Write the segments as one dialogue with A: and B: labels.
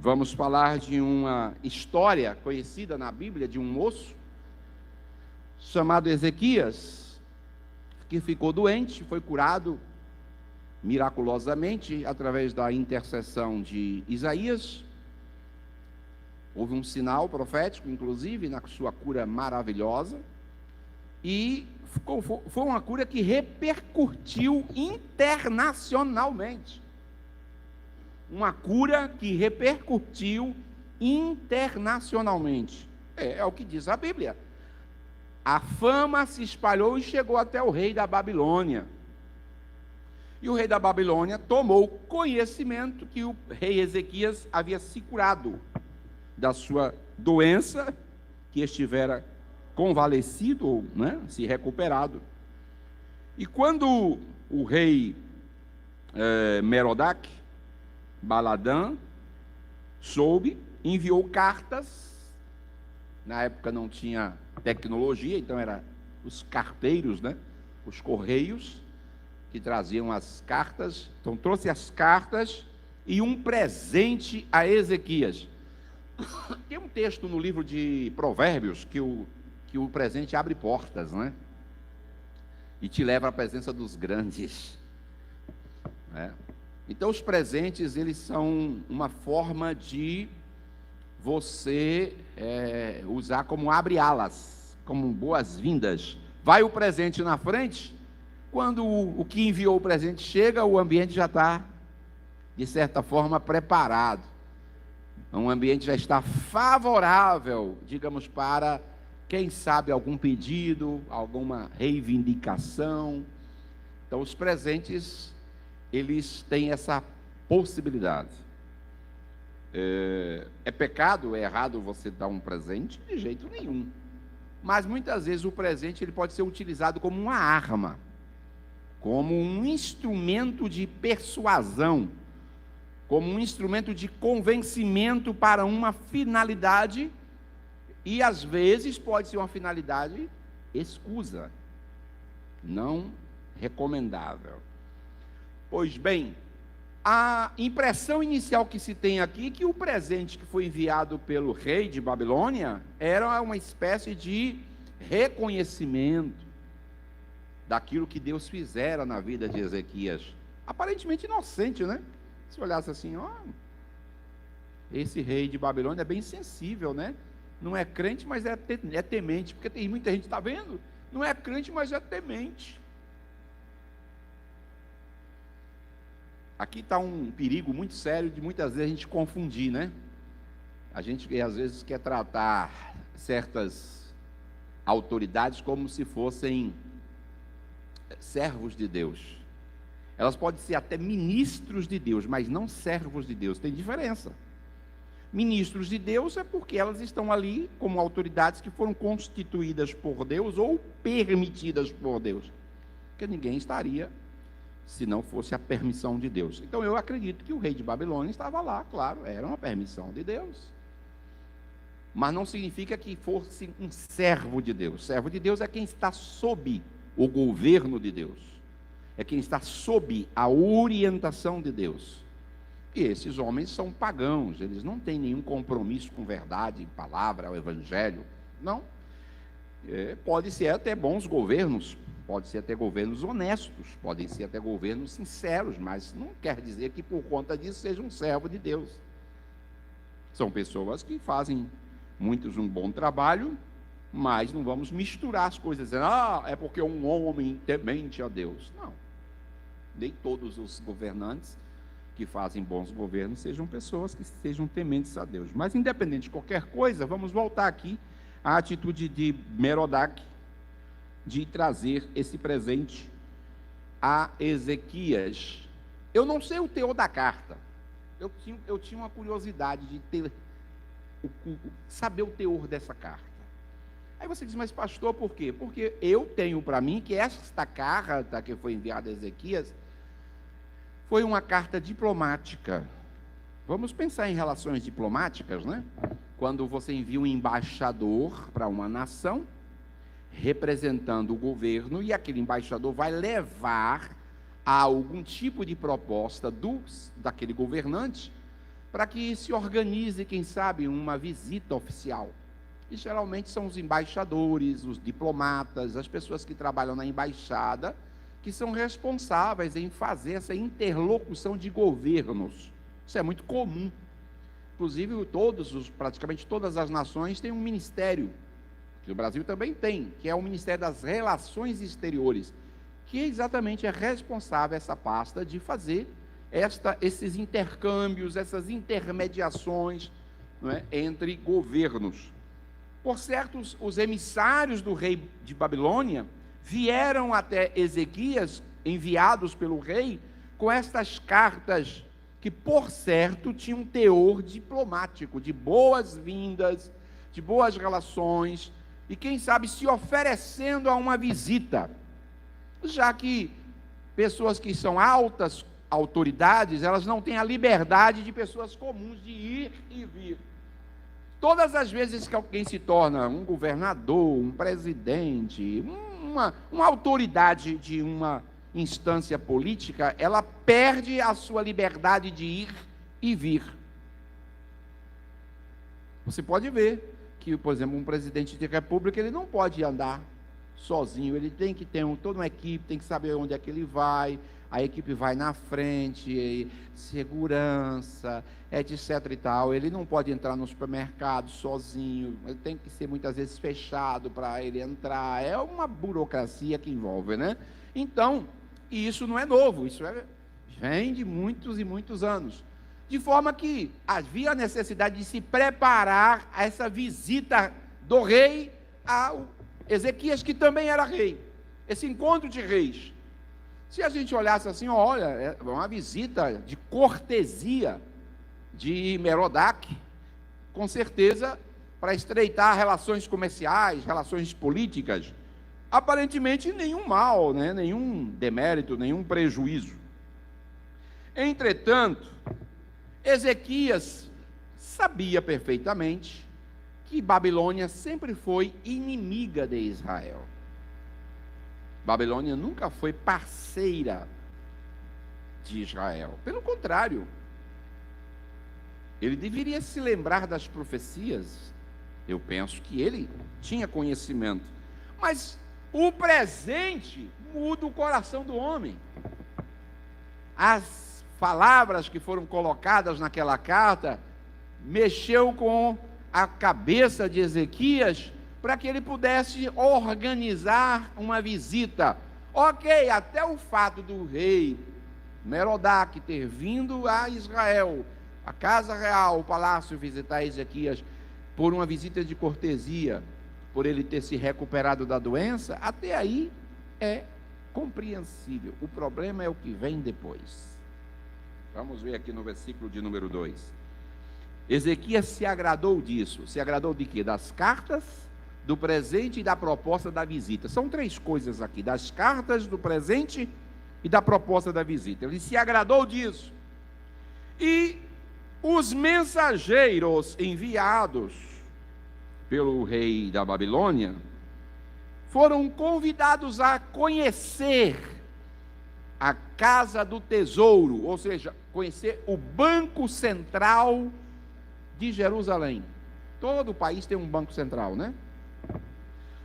A: Vamos falar de uma história conhecida na Bíblia de um moço chamado Ezequias, que ficou doente, foi curado miraculosamente através da intercessão de Isaías. Houve um sinal profético, inclusive, na sua cura maravilhosa, e foi uma cura que repercutiu internacionalmente. Uma cura que repercutiu internacionalmente. É o que diz a Bíblia. A fama se espalhou e chegou até o rei da Babilônia. E o rei da Babilônia tomou conhecimento que o rei Ezequias havia se curado da sua doença, que estivera convalescido, se recuperado. E quando o rei Merodach Baladã soube, enviou cartas. Na época não tinha tecnologia, então eram os carteiros, os correios, que traziam as cartas. Então trouxe as cartas e um presente a Ezequias. Tem um texto no livro de Provérbios que o presente abre portas, e te leva à presença dos grandes. Então os presentes, eles são uma forma de você usar como abre-alas, como boas-vindas. Vai o presente na frente, quando o que enviou o presente chega, o ambiente já está, de certa forma, preparado. O ambiente já está favorável, digamos, para, quem sabe, algum pedido, alguma reivindicação. Então os presentes, eles têm essa possibilidade. É pecado, é errado você dar um presente? De jeito nenhum. Mas muitas vezes o presente ele pode ser utilizado como uma arma, como um instrumento de persuasão, como um instrumento de convencimento para uma finalidade, e às vezes pode ser uma finalidade escusa, não recomendável. Pois bem, a impressão inicial que se tem aqui é que o presente que foi enviado pelo rei de Babilônia era uma espécie de reconhecimento daquilo que Deus fizera na vida de Ezequias. Aparentemente inocente, Se olhasse assim, esse rei de Babilônia é bem sensível, Não é crente, mas é temente, porque tem muita gente, está vendo? Não é crente, mas é temente. Aqui está um perigo muito sério de muitas vezes a gente confundir, A gente às vezes quer tratar certas autoridades como se fossem servos de Deus. Elas podem ser até ministros de Deus, mas não servos de Deus. Tem diferença. Ministros de Deus é porque elas estão ali como autoridades que foram constituídas por Deus ou permitidas por Deus. Porque ninguém estaria se não fosse a permissão de Deus. Então eu acredito que o rei de Babilônia estava lá, claro, era uma permissão de Deus. Mas não significa que fosse um servo de Deus. Servo de Deus é quem está sob o governo de Deus. É quem está sob a orientação de Deus. E esses homens são pagãos, eles não têm nenhum compromisso com verdade, palavra, o evangelho. Não. Pode ser até bons governos, pode ser até governos honestos, podem ser até governos sinceros, mas não quer dizer que por conta disso seja um servo de Deus. São pessoas que fazem muitos um bom trabalho, mas não vamos misturar as coisas, dizendo, é porque um homem temente a Deus. Não. Nem todos os governantes que fazem bons governos sejam pessoas que sejam tementes a Deus. Mas independente de qualquer coisa, vamos voltar aqui à atitude de Merodach de trazer esse presente a Ezequias. Eu não sei o teor da carta. Eu tinha uma curiosidade de saber o teor dessa carta. Aí você diz, mas pastor, por quê? Porque eu tenho para mim que esta carta que foi enviada a Ezequias foi uma carta diplomática. Vamos pensar em relações diplomáticas, Quando você envia um embaixador para uma nação, representando o governo, e aquele embaixador vai levar a algum tipo de proposta daquele governante para que se organize, quem sabe, uma visita oficial. E geralmente são os embaixadores, os diplomatas, as pessoas que trabalham na embaixada, que são responsáveis em fazer essa interlocução de governos. Isso é muito comum. Inclusive, praticamente todas as nações têm um ministério, que o Brasil também tem, que é o Ministério das Relações Exteriores, que exatamente é responsável, essa pasta, de fazer esses intercâmbios, essas intermediações, não é, entre governos. Por certo, os emissários do rei de Babilônia vieram até Ezequias, enviados pelo rei, com estas cartas que, por certo, tinham um teor diplomático, de boas-vindas, de boas relações, e quem sabe se oferecendo a uma visita, já que pessoas que são altas autoridades, elas não têm a liberdade de pessoas comuns de ir e vir. Todas as vezes que alguém se torna um governador, um presidente, uma autoridade de uma instância política, ela perde a sua liberdade de ir e vir. Você pode ver que, por exemplo, um presidente de república, ele não pode andar sozinho, ele tem que ter toda uma equipe, tem que saber onde é que ele vai, a equipe vai na frente, segurança, etc e tal. Ele não pode entrar no supermercado sozinho, ele tem que ser muitas vezes fechado para ele entrar. É uma burocracia que envolve, né? Então, e isso não é novo, vem de muitos e muitos anos. De forma que havia a necessidade de se preparar a essa visita do rei a Ezequias, que também era rei, esse encontro de reis. Se a gente olhasse assim, olha, é uma visita de cortesia de Merodach, com certeza, para estreitar relações comerciais, relações políticas, aparentemente nenhum mal, né? Nenhum demérito, nenhum prejuízo. Entretanto, Ezequias sabia perfeitamente que Babilônia sempre foi inimiga de Israel. Babilônia nunca foi parceira de Israel. Pelo contrário, ele deveria se lembrar das profecias. Eu penso que ele tinha conhecimento. Mas o presente muda o coração do homem. As palavras que foram colocadas naquela carta mexeu com a cabeça de Ezequias para que ele pudesse organizar uma visita. Ok, até o fato do rei Merodach ter vindo a Israel, a casa real, o palácio, visitar Ezequias por uma visita de cortesia, por ele ter se recuperado da doença, até aí é compreensível. O problema é o que vem depois. Vamos ver aqui no versículo de número 2. Ezequias se agradou disso. Se agradou de quê? Das cartas, do presente e da proposta da visita. São três coisas aqui: das cartas, do presente e da proposta da visita. Ele se agradou disso. E os mensageiros enviados pelo rei da Babilônia foram convidados a conhecer a casa do tesouro, ou seja, conhecer o Banco Central de Jerusalém. Todo o país tem um banco central, né?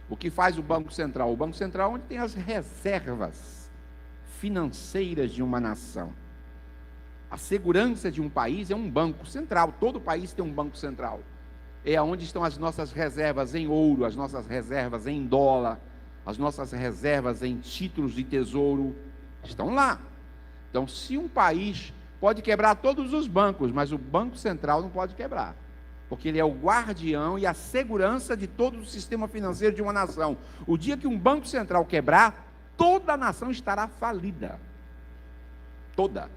A: O que faz o Banco Central? O Banco Central é onde tem as reservas financeiras de uma nação. A segurança de um país é um banco central. Todo país tem um banco central. É onde estão as nossas reservas em ouro, as nossas reservas em dólar, as nossas reservas em títulos de tesouro, estão lá. Então, se um país pode quebrar todos os bancos, mas o Banco Central não pode quebrar, porque ele é o guardião e a segurança de todo o sistema financeiro de uma nação. O dia que um Banco Central quebrar, toda a nação estará falida. Toda.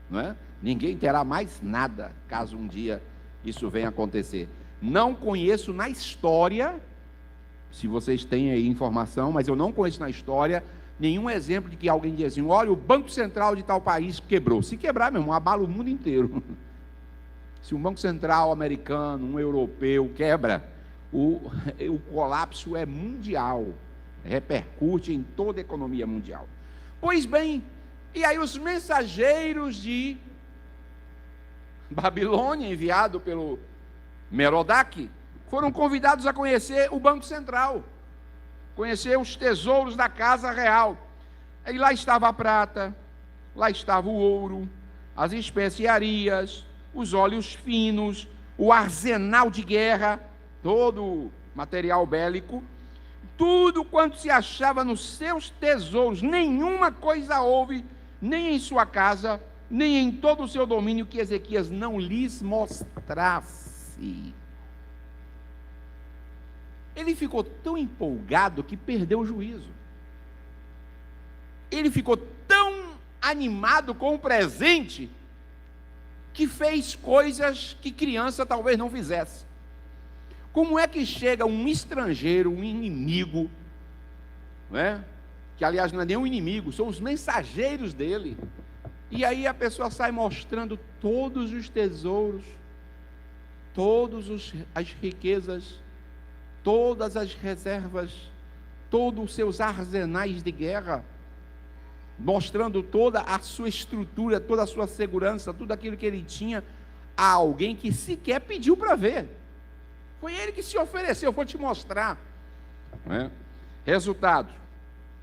A: Não é? Ninguém terá mais nada, caso um dia isso venha acontecer. Não conheço na história, se vocês têm aí informação, mas eu não conheço na história nenhum exemplo de que alguém diz assim: olha, o Banco Central de tal país quebrou. Se quebrar, meu irmão, abala o mundo inteiro. Se um Banco Central americano, um europeu quebra, o colapso é mundial, repercute em toda a economia mundial. Pois bem, e aí os mensageiros de Babilônia, enviado pelo Merodach, foram convidados a conhecer o Banco Central, conhecer os tesouros da casa real. E lá estava a prata, lá estava o ouro, as especiarias, os óleos finos, o arsenal de guerra, todo o material bélico, tudo quanto se achava nos seus tesouros. Nenhuma coisa houve, nem em sua casa, nem em todo o seu domínio, que Ezequias não lhes mostrasse. Ele ficou tão empolgado que perdeu o juízo. Ele ficou tão animado com o presente que fez coisas que criança talvez não fizesse. Como é que chega um estrangeiro, um inimigo, né? Que aliás não é nem um inimigo, são os mensageiros dele, e aí a pessoa sai mostrando todos os tesouros, todas as riquezas, todas as reservas, todos os seus arsenais de guerra, mostrando toda a sua estrutura, toda a sua segurança, tudo aquilo que ele tinha, a alguém que sequer pediu para ver. Foi ele que se ofereceu, vou te mostrar. Né? Resultado,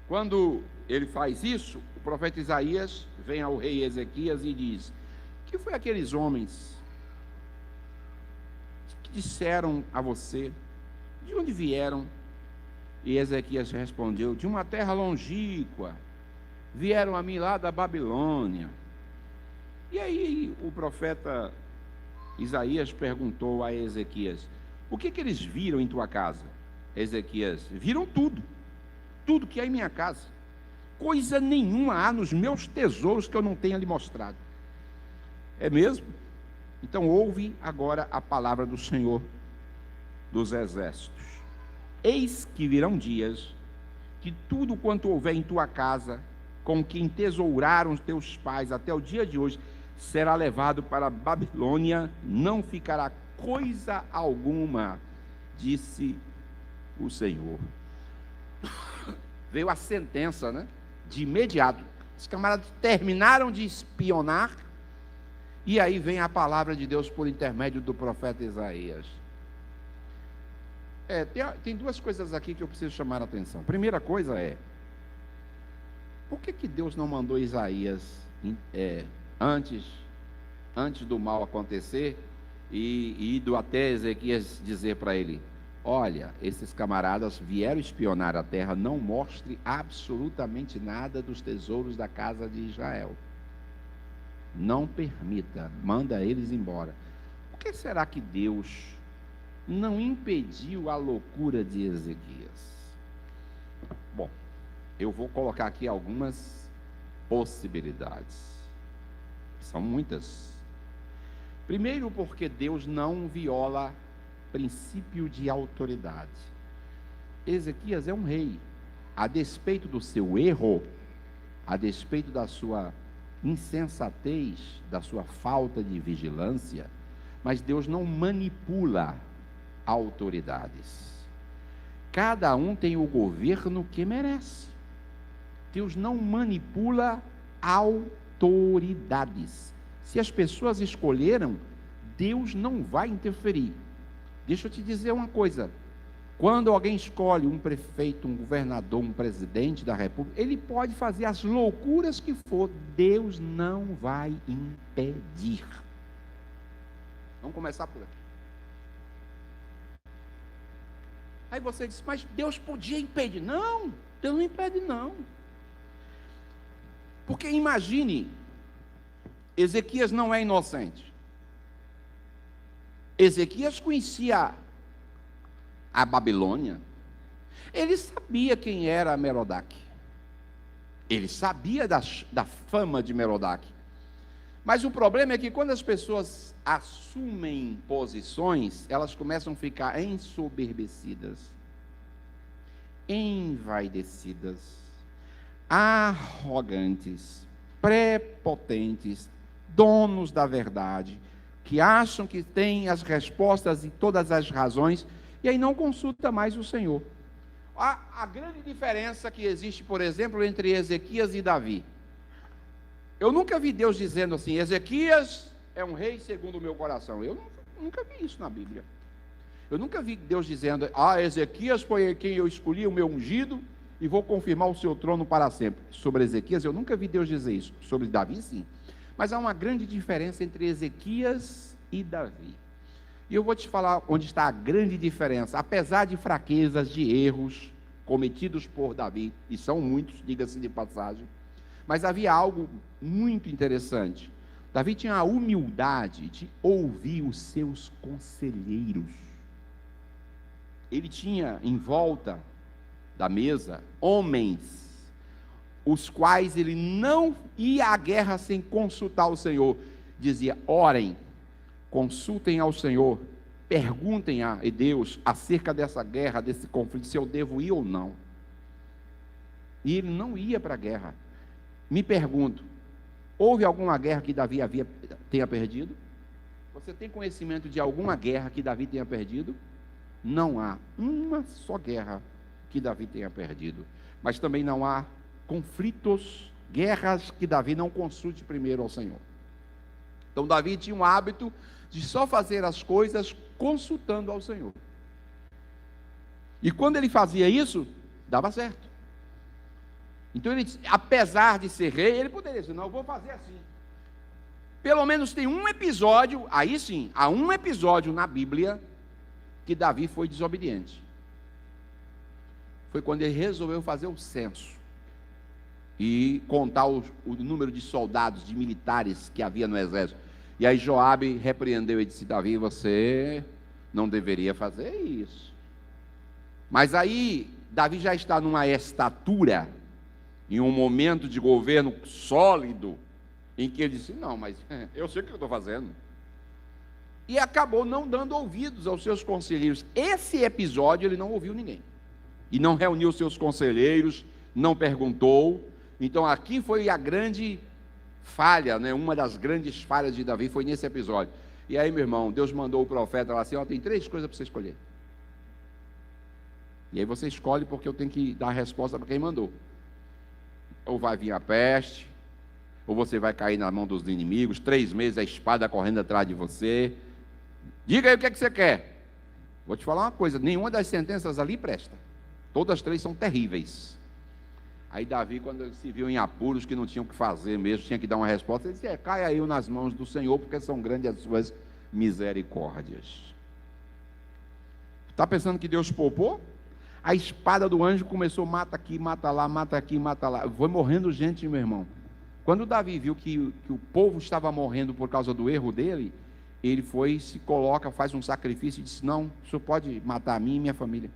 A: quando ele faz isso, o profeta Isaías vem ao rei Ezequias e diz: que foi aqueles homens que disseram a você? De onde vieram? E Ezequias respondeu: de uma terra longínqua, vieram a mim lá da Babilônia. E aí o profeta Isaías perguntou a Ezequias: o que eles viram em tua casa? Ezequias: viram tudo, tudo que há em minha casa. Coisa nenhuma há nos meus tesouros que eu não tenha lhe mostrado. É mesmo? Então ouve agora a palavra do Senhor dos Exércitos. Eis que virão dias que tudo quanto houver em tua casa, com que entesouraram os teus pais até o dia de hoje, será levado para a Babilônia, não ficará coisa alguma, disse o Senhor. Veio a sentença, né? De imediato. Os camaradas terminaram de espionar, e aí vem a palavra de Deus por intermédio do profeta Isaías. Tem duas coisas aqui que eu preciso chamar a atenção. A primeira coisa é: por que Deus não mandou Isaías antes do mal acontecer e ido até Ezequias dizer para ele: olha, esses camaradas vieram espionar a terra, não mostre absolutamente nada dos tesouros da casa de Israel. Não permita, manda eles embora. Por que será que Deus não impediu a loucura de Ezequias? Bom, eu vou colocar aqui algumas possibilidades. São muitas. Primeiro, porque Deus não viola princípio de autoridade. Ezequias é um rei. A despeito do seu erro, a despeito da sua insensatez, da sua falta de vigilância, mas Deus não manipula autoridades. Cada um tem o governo que merece. Deus não manipula autoridades. Se as pessoas escolheram, Deus não vai interferir. Deixa eu te dizer uma coisa: quando alguém escolhe um prefeito, um governador, um presidente da república, ele pode fazer as loucuras que for, Deus não vai impedir. Vamos começar por aqui. Aí você diz: mas Deus podia impedir. Não, Deus não impede não. Porque imagine, Ezequias não é inocente. Ezequias conhecia a Babilônia. Ele sabia quem era Merodach. Ele sabia da fama de Merodach. Mas o problema é que quando as pessoas assumem posições, elas começam a ficar ensoberbecidas, envaidecidas, arrogantes, prepotentes, donos da verdade, que acham que têm as respostas e todas as razões, e aí não consulta mais o Senhor. A grande diferença que existe, por exemplo, entre Ezequias e Davi. Eu nunca vi Deus dizendo assim: Ezequias, é um rei segundo o meu coração. Eu nunca vi isso na Bíblia. Eu nunca vi Deus dizendo, Ezequias foi quem eu escolhi, o meu ungido, e vou confirmar o seu trono para sempre. Sobre Ezequias, eu nunca vi Deus dizer isso. Sobre Davi, sim. Mas há uma grande diferença entre Ezequias e Davi. E eu vou te falar onde está a grande diferença. Apesar de fraquezas, de erros cometidos por Davi, e são muitos, diga-se de passagem, mas havia algo muito interessante. Davi tinha a humildade de ouvir os seus conselheiros. Ele tinha em volta da mesa homens, os quais ele não ia à guerra sem consultar o Senhor. Dizia, orem, consultem ao Senhor, perguntem a Deus acerca dessa guerra, desse conflito, se eu devo ir ou não. E ele não ia para a guerra. Me pergunto, houve alguma guerra que Davi tenha perdido? Você tem conhecimento de alguma guerra que Davi tenha perdido? Não há uma só guerra que Davi tenha perdido. Mas também não há conflitos, guerras que Davi não consulte primeiro ao Senhor. Então Davi tinha um hábito de só fazer as coisas consultando ao Senhor. E quando ele fazia isso, dava certo. Então ele, apesar de ser rei, ele poderia dizer, não, eu vou fazer assim. Pelo menos tem um episódio, aí sim, há um episódio na Bíblia que Davi foi desobediente. Foi quando ele resolveu fazer o censo e contar o número de soldados, de militares que havia no exército. E aí Joabe repreendeu e disse, Davi, você não deveria fazer isso. Mas aí Davi já está numa estatura, em um momento de governo sólido, em que ele disse, não, mas eu sei o que eu estou fazendo. E acabou não dando ouvidos aos seus conselheiros. Esse episódio ele não ouviu ninguém. E não reuniu seus conselheiros, não perguntou. Então aqui foi a grande falha, né? Uma das grandes falhas de Davi foi nesse episódio. E aí, meu irmão, Deus mandou o profeta lá assim, tem 3 coisas para você escolher. E aí você escolhe porque eu tenho que dar a resposta para quem mandou. Ou vai vir a peste, ou você vai cair na mão dos inimigos, 3 meses a espada correndo atrás de você. Diga aí o que é que você quer. Vou te falar uma coisa, nenhuma das sentenças ali presta. Todas 3 são terríveis. Aí Davi, quando ele se viu em apuros que não tinha o que fazer mesmo, tinha que dar uma resposta, ele disse, caia eu nas mãos do Senhor, porque são grandes as suas misericórdias. Está pensando que Deus poupou? A espada do anjo começou, mata aqui, mata lá, mata aqui, mata lá. Foi morrendo gente, meu irmão. Quando Davi viu que o povo estava morrendo por causa do erro dele, ele foi, se coloca, faz um sacrifício e disse, não, o senhor pode matar a mim e minha família.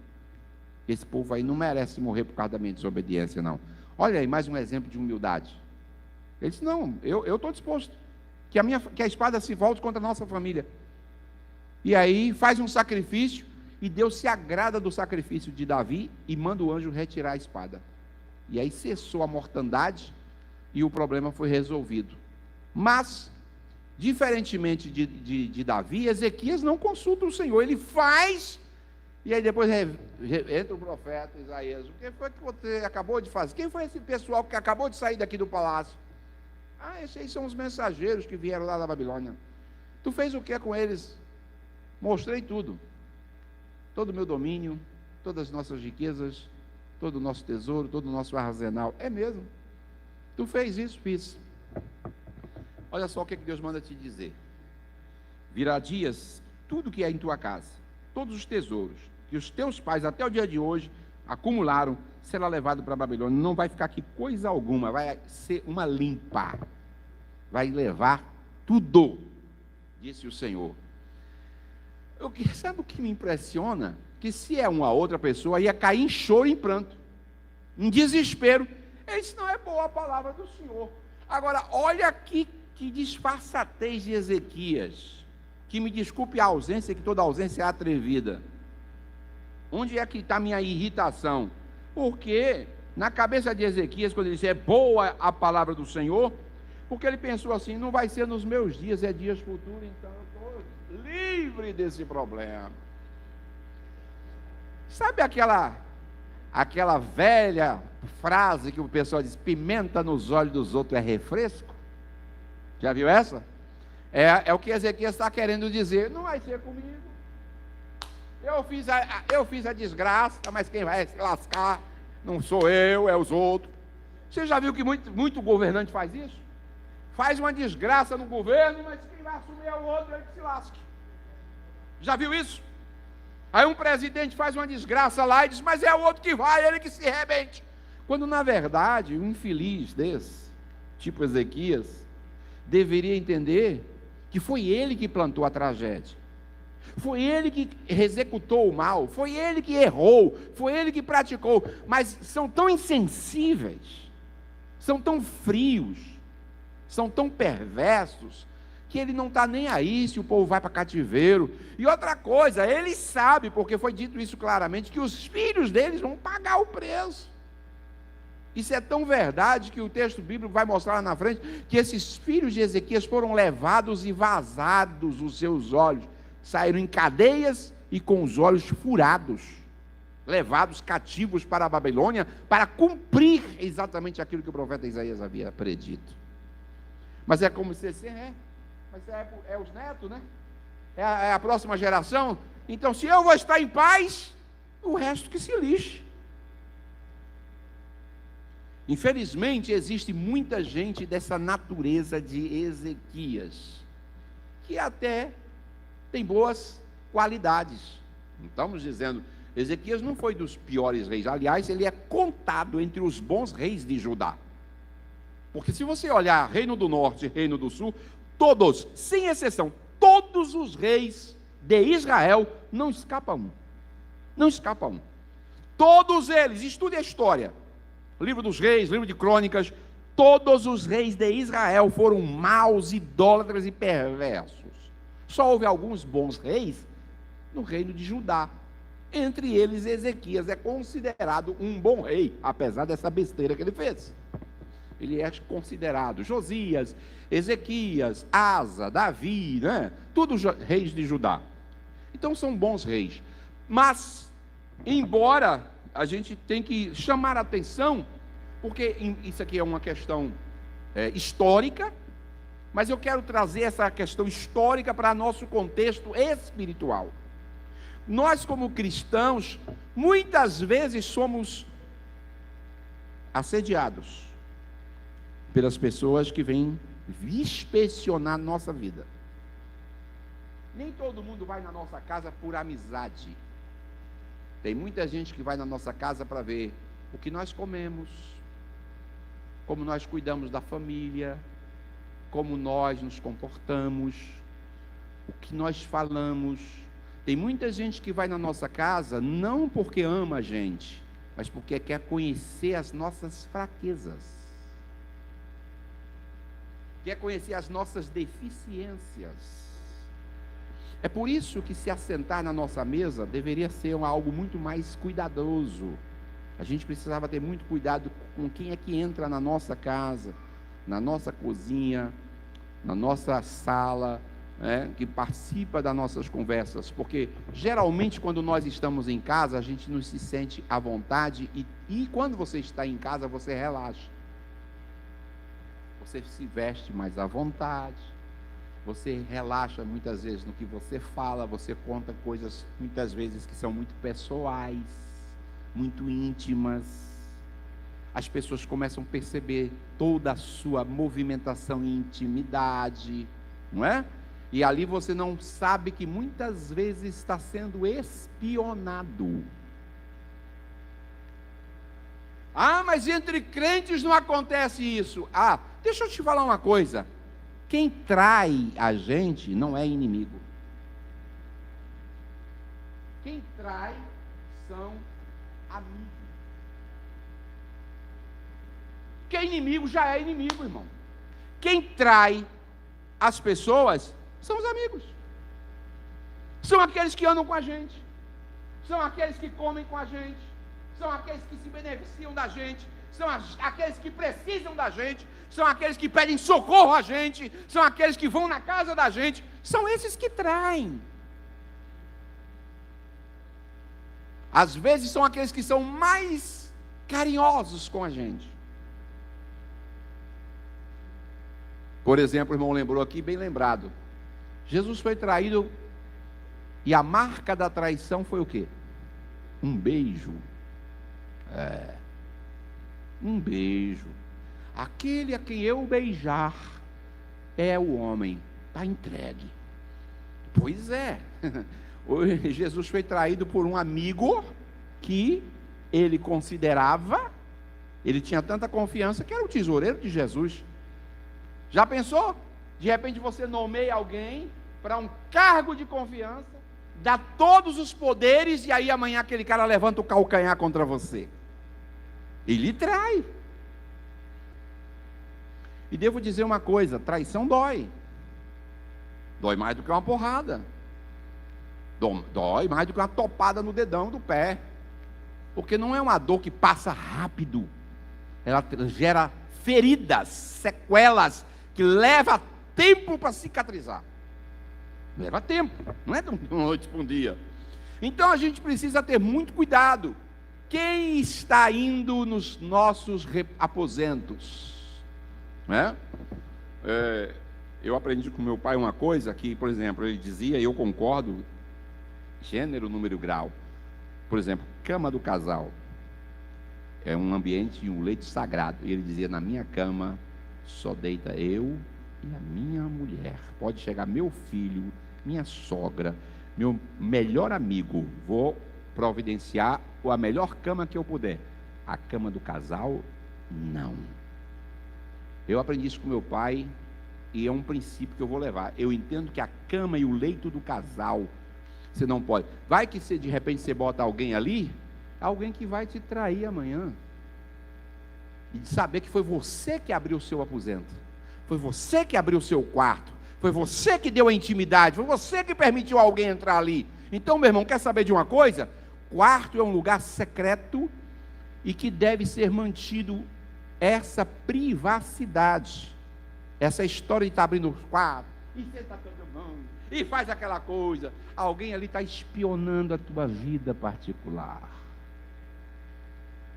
A: Esse povo aí não merece morrer por causa da minha desobediência, não. Olha aí, mais um exemplo de humildade. Ele disse, não, eu estou disposto. Que a espada se volte contra a nossa família. E aí faz um sacrifício, e Deus se agrada do sacrifício de Davi, e manda o anjo retirar a espada. E aí cessou a mortandade, e o problema foi resolvido. Mas, diferentemente de Davi, Ezequias não consulta o Senhor, ele faz... E aí depois entra o profeta Isaías, o que foi que você acabou de fazer? Quem foi esse pessoal que acabou de sair daqui do palácio? Esses aí são os mensageiros que vieram lá da Babilônia. Tu fez o que com eles? Mostrei tudo. Todo o meu domínio, todas as nossas riquezas, todo o nosso tesouro, todo o nosso arsenal. É mesmo. Tu fez isso? Fiz. Olha só o que Deus manda te dizer. Virá dias, tudo que é em tua casa, todos os tesouros que os teus pais até o dia de hoje acumularam, será levado para a Babilônia. Não vai ficar aqui coisa alguma, vai ser uma limpa. Vai levar tudo, disse o Senhor. Sabe o que me impressiona? Que se é uma outra pessoa, ia cair em choro e em pranto, em desespero. Isso não é boa a palavra do Senhor. Agora, olha aqui que disfarçatez de Ezequias. Que me desculpe a ausência, que toda ausência é atrevida. Onde é que está a minha irritação? Porque na cabeça de Ezequias, quando ele disse, é boa a palavra do Senhor, porque ele pensou assim, não vai ser nos meus dias, é dias futuros, então eu estou livre desse problema. Sabe aquela velha frase que o pessoal diz, pimenta nos olhos dos outros é refresco? Já viu essa? É o que Ezequias está querendo dizer. Não vai ser comigo. Eu fiz a desgraça, mas quem vai se lascar não sou eu, é os outros. Você já viu que muito governante faz isso? Faz uma desgraça no governo, mas quem vai assumir é o outro, ele que se lasque. Já viu isso? Aí um presidente faz uma desgraça lá e diz, mas é o outro que vai, ele que se rebente. Quando na verdade, um infeliz desse, tipo Ezequias, deveria entender que foi ele que plantou a tragédia. Foi ele que executou o mal, foi ele que errou, foi ele que praticou, mas são tão insensíveis, são tão frios, são tão perversos, que ele não está nem aí se o povo vai para cativeiro. E outra coisa, ele sabe, porque foi dito isso claramente, que os filhos deles vão pagar o preço. Isso é tão verdade que o texto bíblico vai mostrar lá na frente, que esses filhos de Ezequias foram levados e vazados os seus olhos, saíram em cadeias e com os olhos furados, levados cativos para a Babilônia, para cumprir exatamente aquilo que o profeta Isaías havia predito. Mas é como se mas é os netos, né? É a próxima geração. Então, se eu vou estar em paz, o resto que se lixe. Infelizmente, existe muita gente dessa natureza de Ezequias, que até tem boas qualidades. Não estamos dizendo, Ezequias não foi dos piores reis. Aliás, ele é contado entre os bons reis de Judá. Porque se você olhar Reino do Norte e Reino do Sul, todos, sem exceção, todos os reis de Israel, não escapa um. Não escapa um. Todos eles, estude a história. Livro dos Reis, livro de Crônicas, todos os reis de Israel foram maus, idólatras e perversos. Só houve alguns bons reis no reino de Judá. Entre eles, Ezequias é considerado um bom rei, apesar dessa besteira que ele fez. Ele é considerado Josias, Ezequias, Asa, Davi, né? Todos reis de Judá. Então são bons reis. Mas, embora a gente tem que chamar a atenção, porque isso aqui é uma questão histórica, mas eu quero trazer essa questão histórica para nosso contexto espiritual. Nós, como cristãos, muitas vezes somos assediados pelas pessoas que vêm inspecionar nossa vida. Nem todo mundo vai na nossa casa por amizade. Tem muita gente que vai na nossa casa para ver o que nós comemos, como nós cuidamos da família, como nós nos comportamos, o que nós falamos. Tem muita gente que vai na nossa casa não porque ama a gente, mas porque quer conhecer as nossas fraquezas, quer conhecer as nossas deficiências. É por isso que se assentar na nossa mesa deveria ser algo muito mais cuidadoso. A gente precisava ter muito cuidado com quem é que entra na nossa casa, na nossa cozinha, na nossa sala, que participa das nossas conversas, porque geralmente quando nós estamos em casa, a gente não se sente à vontade, e quando você está em casa, você relaxa, você se veste mais à vontade, você relaxa muitas vezes no que você fala, você conta coisas muitas vezes que são muito pessoais, muito íntimas. As pessoas começam a perceber toda a sua movimentação e intimidade, não é? E ali você não sabe que muitas vezes está sendo espionado. Ah, mas entre crentes não acontece isso. Ah, deixa eu te falar uma coisa. Quem trai a gente não é inimigo. Quem trai são amigos. Quem é inimigo já é inimigo, irmão. Quem trai as pessoas são os amigos. São aqueles que andam com a gente. São aqueles que comem com a gente. São aqueles que se beneficiam da gente. São aqueles que precisam da gente. São aqueles que pedem socorro a gente. São aqueles que vão na casa da gente. São esses que traem. Às vezes são aqueles que são mais carinhosos com a gente. Por exemplo, o irmão lembrou aqui, bem lembrado. Jesus foi traído e a marca da traição foi o quê? Um beijo. Um beijo. Aquele a quem eu beijar é o homem. Está entregue. Pois é. Jesus foi traído por um amigo que ele considerava, ele tinha tanta confiança que era o tesoureiro de Jesus. Já pensou? De repente você nomeia alguém para um cargo de confiança, dá todos os poderes e aí amanhã aquele cara levanta o calcanhar contra você. Ele trai. E devo dizer uma coisa, traição dói. Dói mais do que uma porrada. Dói mais do que uma topada no dedão do pé. Porque não é uma dor que passa rápido. Ela gera feridas, sequelas, que leva tempo para cicatrizar. Leva tempo, não é de uma noite para um dia. Então a gente precisa ter muito cuidado. Quem está indo nos nossos aposentos? Eu aprendi com meu pai uma coisa que, por exemplo, ele dizia, e eu concordo, gênero, número, grau. Por exemplo, cama do casal. É um ambiente e um leito sagrado. E ele dizia, na minha cama só deita eu e a minha mulher. Pode chegar meu filho, minha sogra, meu melhor amigo. Vou providenciar a melhor cama que eu puder. A cama do casal, não. Eu aprendi isso com meu pai e é um princípio que eu vou levar. Eu entendo que a cama e o leito do casal, você não pode. Vai que você, de repente você bota alguém ali, alguém que vai te trair amanhã. E de saber que foi você que abriu o seu aposento. Foi você que abriu o seu quarto. Foi você que deu a intimidade. Foi você que permitiu alguém entrar ali. Então, meu irmão, quer saber de uma coisa? Quarto é um lugar secreto e que deve ser mantido essa privacidade. Essa história de estar abrindo o quarto, e você está tocando mão, e faz aquela coisa. Alguém ali está espionando a tua vida particular.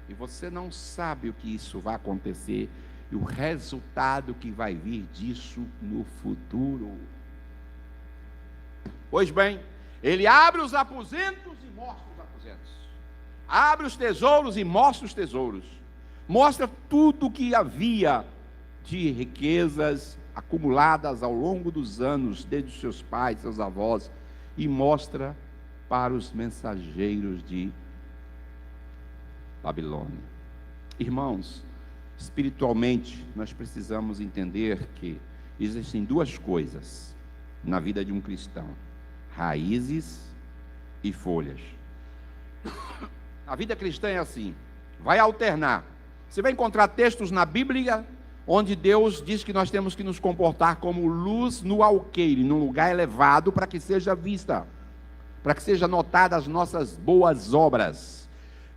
A: E você não sabe o que isso vai acontecer e o resultado que vai vir disso no futuro. Pois bem, ele abre os aposentos e mostra os aposentos. Abre os tesouros e mostra os tesouros. Mostra tudo o que havia de riquezas acumuladas ao longo dos anos, desde os seus pais, seus avós, e mostra para os mensageiros de Babilônia. Irmãos, espiritualmente, nós precisamos entender que existem duas coisas na vida de um cristão: raízes e folhas. A vida cristã é assim, vai alternar. Você vai encontrar textos na Bíblia onde Deus diz que nós temos que nos comportar como luz no alqueire, num lugar elevado, para que seja vista, para que seja notada as nossas boas obras,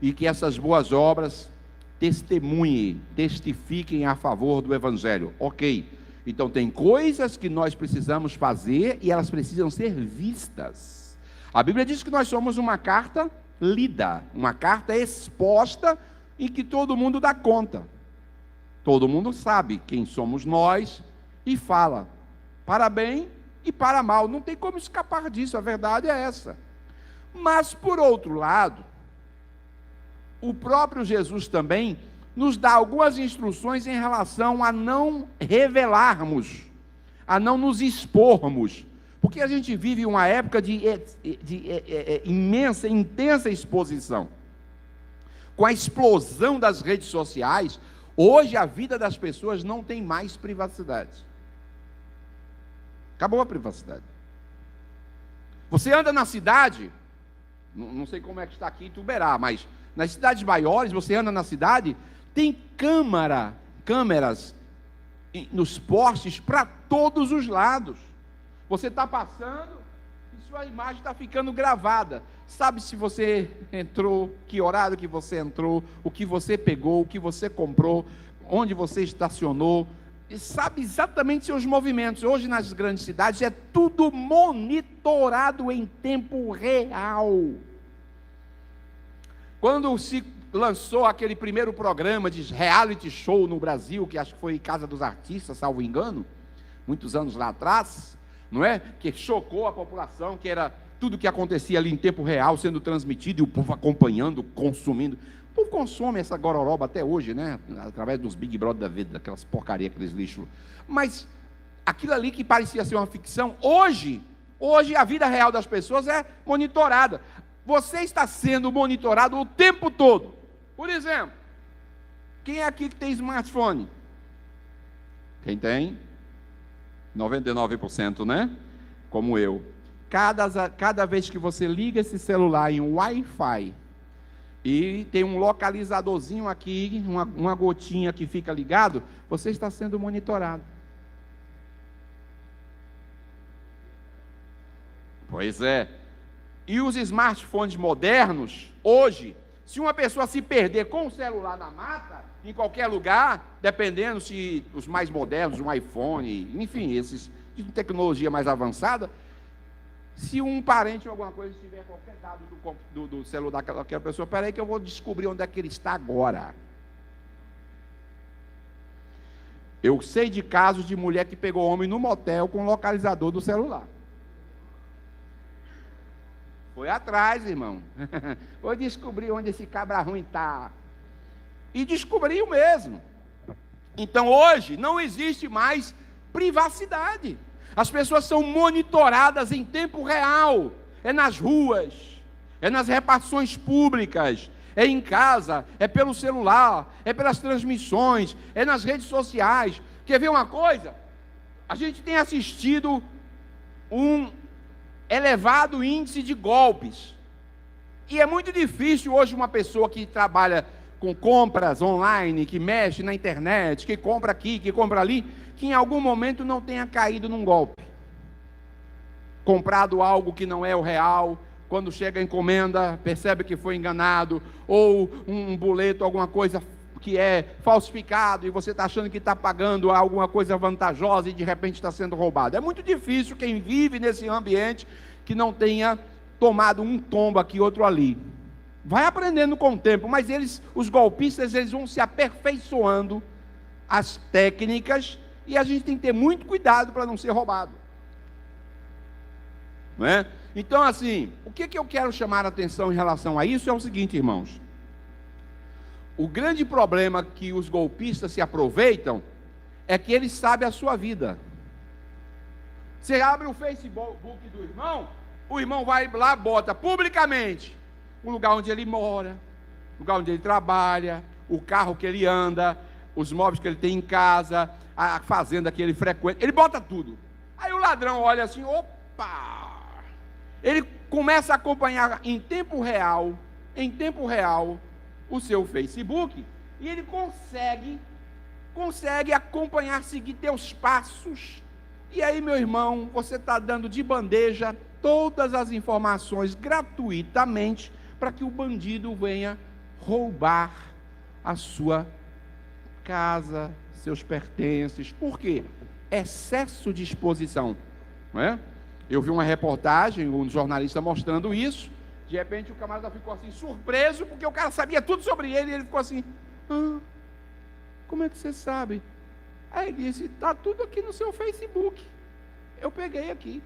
A: e que essas boas obras testemunhem, testifiquem a favor do Evangelho. Ok, então tem coisas que nós precisamos fazer e elas precisam ser vistas. A Bíblia diz que nós somos uma carta lida, uma carta exposta, em que todo mundo dá conta. Todo mundo sabe quem somos nós e fala, para bem e para mal. Não tem como escapar disso, a verdade é essa. Mas, por outro lado, o próprio Jesus também nos dá algumas instruções em relação a não revelarmos, a não nos expormos. Porque a gente vive uma época de imensa, intensa exposição. Com a explosão das redes sociais, hoje a vida das pessoas não tem mais privacidade. Acabou a privacidade. Você anda na cidade, não sei como é que está aqui em Ituberá, mas nas cidades maiores, você anda na cidade, tem câmeras nos postes para todos os lados. Você está passando e sua imagem está ficando gravada. Sabe se você entrou, que horário que você entrou, o que você pegou, o que você comprou, onde você estacionou, e sabe exatamente seus movimentos. Hoje nas grandes cidades é tudo monitorado em tempo real. Quando se lançou aquele primeiro programa de reality show no Brasil, que acho que foi Casa dos Artistas, salvo engano, muitos anos lá atrás, não é? Que chocou a população, que era tudo que acontecia ali em tempo real sendo transmitido e o povo acompanhando, consumindo. O povo consome essa gororoba até hoje, né? Através dos Big Brother da vida, daquelas porcaria, aqueles lixos. Mas aquilo ali que parecia ser uma ficção, hoje a vida real das pessoas é monitorada. Você está sendo monitorado o tempo todo. Por exemplo, quem é aqui que tem smartphone? Quem tem? 99%, né? Como eu. Cada vez que você liga esse celular em Wi-Fi e tem um localizadorzinho aqui, uma gotinha que fica ligado, você está sendo monitorado. Pois é. E os smartphones modernos, hoje, se uma pessoa se perder com o celular na mata, em qualquer lugar, dependendo se os mais modernos, um iPhone, enfim, esses de tecnologia mais avançada, se um parente ou alguma coisa tiver qualquer dado do celular daquela pessoa, peraí que eu vou descobrir onde é que ele está agora. Eu sei de casos de mulher que pegou homem no motel com o localizador do celular. Foi atrás, irmão. Foi descobrir onde esse cabra ruim está. E descobriu mesmo. Então hoje não existe mais privacidade. As pessoas são monitoradas em tempo real. É nas ruas, é nas repartições públicas, é em casa, é pelo celular, é pelas transmissões, é nas redes sociais. Quer ver uma coisa? A gente tem assistido um elevado índice de golpes. E é muito difícil hoje uma pessoa que trabalha com compras online, que mexe na internet, que compra aqui, que compra ali, que em algum momento não tenha caído num golpe. Comprado algo que não é o real, quando chega a encomenda, percebe que foi enganado, ou um boleto, alguma coisa que é falsificado, e você está achando que está pagando alguma coisa vantajosa e de repente está sendo roubado. É muito difícil quem vive nesse ambiente que não tenha tomado um tombo aqui, outro ali. Vai aprendendo com o tempo, mas os golpistas, eles vão se aperfeiçoando as técnicas, e a gente tem que ter muito cuidado para não ser roubado. Não é? Então, assim, o que eu quero chamar a atenção em relação a isso é o seguinte, irmãos. O grande problema que os golpistas se aproveitam é que eles sabem a sua vida. Você abre o Facebook do irmão, o irmão vai lá, bota publicamente o lugar onde ele mora, o lugar onde ele trabalha, o carro que ele anda, os móveis que ele tem em casa, a fazenda que ele frequenta, ele bota tudo. Aí o ladrão olha assim, opa! Ele começa a acompanhar em tempo real, o seu Facebook, e ele consegue acompanhar, seguir teus passos. E aí, meu irmão, você está dando de bandeja todas as informações gratuitamente para que o bandido venha roubar a sua casa, seus pertences. Por quê? Excesso de exposição, não é? Eu vi uma reportagem, um jornalista mostrando isso. De repente o camarada ficou assim, surpreso, porque o cara sabia tudo sobre ele, e ele ficou assim, como é que você sabe? Aí ele disse, está tudo aqui no seu Facebook, eu peguei aqui.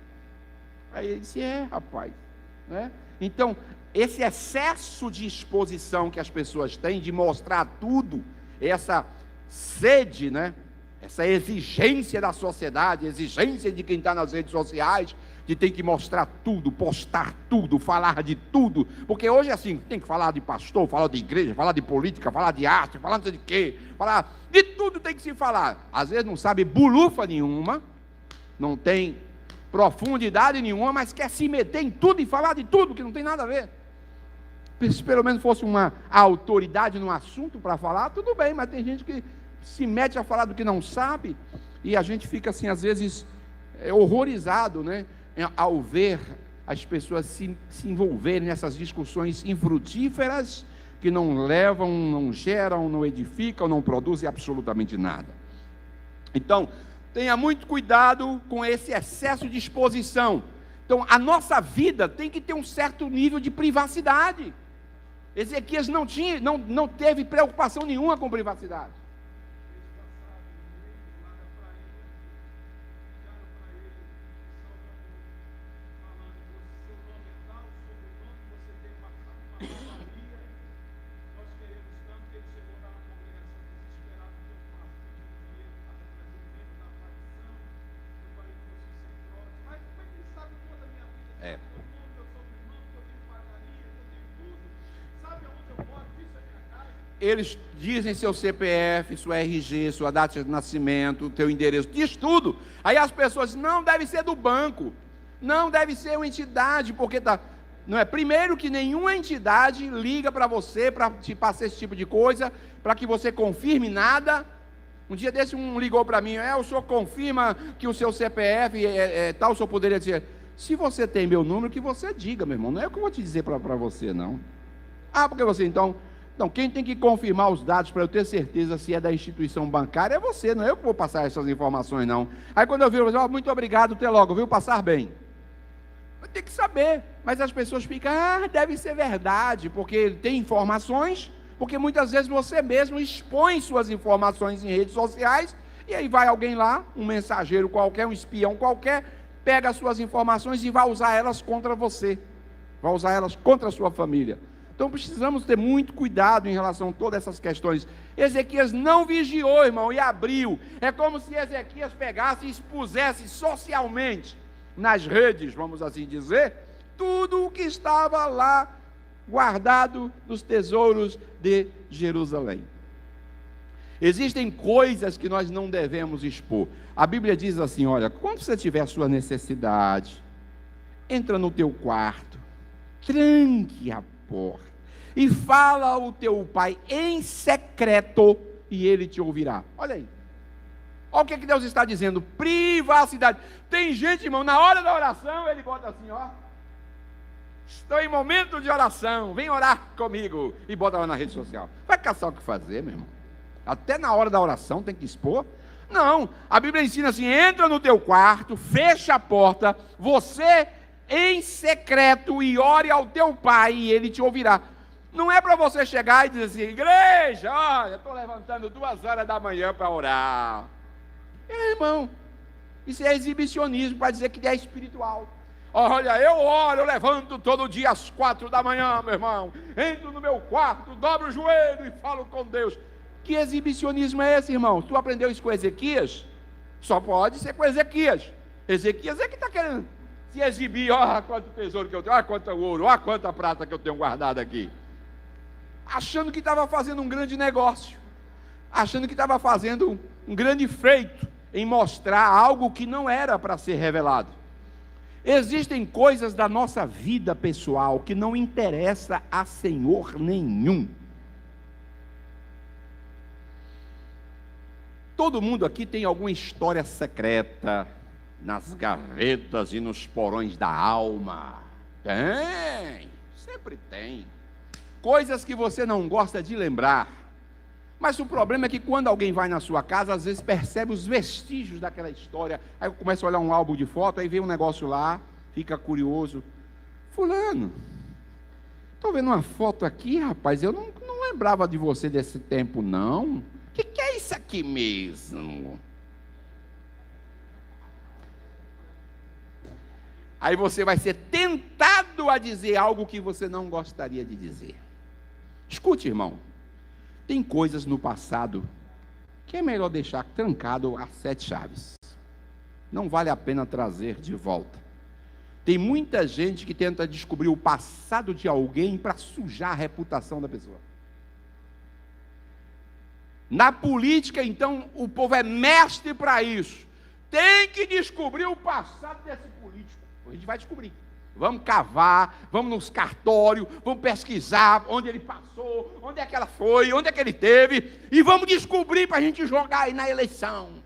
A: Aí ele disse, rapaz, né? Então, esse excesso de exposição que as pessoas têm, de mostrar tudo, essa sede, né? Essa exigência da sociedade, exigência de quem está nas redes sociais, de ter que mostrar tudo, postar tudo, falar de tudo, porque hoje é assim, tem que falar de pastor, falar de igreja, falar de política, falar de arte, falar de quê, falar de tudo tem que se falar. Às vezes não sabe bulufa nenhuma, não tem profundidade nenhuma, mas quer se meter em tudo e falar de tudo, que não tem nada a ver. Se pelo menos fosse uma autoridade no assunto para falar, tudo bem, mas tem gente que se mete a falar do que não sabe, e a gente fica assim, às vezes, horrorizado, né? Ao ver as pessoas se envolverem nessas discussões infrutíferas, que não levam, não geram, não edificam, não produzem absolutamente nada. Então, tenha muito cuidado com esse excesso de exposição. Então, a nossa vida tem que ter um certo nível de privacidade. Ezequias não teve preocupação nenhuma com privacidade. É. Eles dizem seu CPF, sua RG, sua data de nascimento, teu endereço, diz tudo. Aí as pessoas dizem, não, deve ser do banco, não deve ser uma entidade, porque tá. Não é? Primeiro que nenhuma entidade liga para você para te passar esse tipo de coisa, para que você confirme nada. Um dia desse um ligou para mim, o senhor confirma que o seu CPF é tal, o senhor poderia dizer, se você tem meu número, que você diga, meu irmão, não é o que eu vou te dizer para você, não. Porque você então, quem tem que confirmar os dados para eu ter certeza se é da instituição bancária é você, não é eu que vou passar essas informações, não. Aí quando eu vi, eu falei, muito obrigado, até logo, viu, passar bem. Vai ter que saber, mas as pessoas ficam, deve ser verdade, porque tem informações, porque muitas vezes você mesmo expõe suas informações em redes sociais, e aí vai alguém lá, um mensageiro qualquer, um espião qualquer, pega as suas informações e vai usar elas contra você, vai usar elas contra a sua família. Então precisamos ter muito cuidado em relação a todas essas questões. Ezequias não vigiou, irmão, e abriu. É como se Ezequias pegasse e expusesse socialmente, nas redes, vamos assim dizer, tudo o que estava lá guardado nos tesouros de Jerusalém. Existem coisas que nós não devemos expor. A Bíblia diz assim, olha, quando você tiver a sua necessidade, entra no teu quarto, tranque a porta, e fala ao teu pai em secreto, e ele te ouvirá. Olha aí. Olha o que Deus está dizendo, privacidade. Tem gente, irmão, na hora da oração, ele bota assim, estou em momento de oração, vem orar comigo, e bota lá na rede social. Vai caçar o que fazer, meu irmão. Até na hora da oração tem que expor. Não, a Bíblia ensina assim, entra no teu quarto, fecha a porta, você em secreto, e ore ao teu pai, e ele te ouvirá. Não é para você chegar e dizer assim, igreja, olha, estou levantando 2h da manhã para orar. Irmão, isso é exibicionismo para dizer que é espiritual. Olha, eu oro, eu levanto todo dia às 4 da manhã, meu irmão, entro no meu quarto, dobro o joelho e falo com Deus. Que exibicionismo é esse, irmão? Tu aprendeu isso com Ezequias? Só pode ser com Ezequias. Ezequias é que está querendo se exibir, quanto tesouro que eu tenho, quanto ouro, quanta prata que eu tenho guardada aqui. Achando que estava fazendo um grande negócio, achando que estava fazendo um grande feito em mostrar algo que não era para ser revelado. Existem coisas da nossa vida pessoal que não interessa a Senhor nenhum. Todo mundo aqui tem alguma história secreta nas gavetas e nos porões da alma. Tem, sempre tem. Coisas que você não gosta de lembrar. Mas o problema é que quando alguém vai na sua casa, às vezes percebe os vestígios daquela história. Aí começa a olhar um álbum de foto, aí vê um negócio lá, fica curioso. Fulano, estou vendo uma foto aqui, rapaz, eu não lembrava de você desse tempo, não. O que é isso aqui mesmo? Aí você vai ser tentado a dizer algo que você não gostaria de dizer. Escute, irmão. Tem coisas no passado que é melhor deixar trancado a 7 chaves. Não vale a pena trazer de volta. Tem muita gente que tenta descobrir o passado de alguém para sujar a reputação da pessoa. Na política, então, o povo é mestre para isso. Tem que descobrir o passado desse político. A gente vai descobrir. Vamos cavar, vamos nos cartórios, vamos pesquisar onde ele passou, onde é que ela foi, onde é que ele teve, e vamos descobrir para a gente jogar aí na eleição.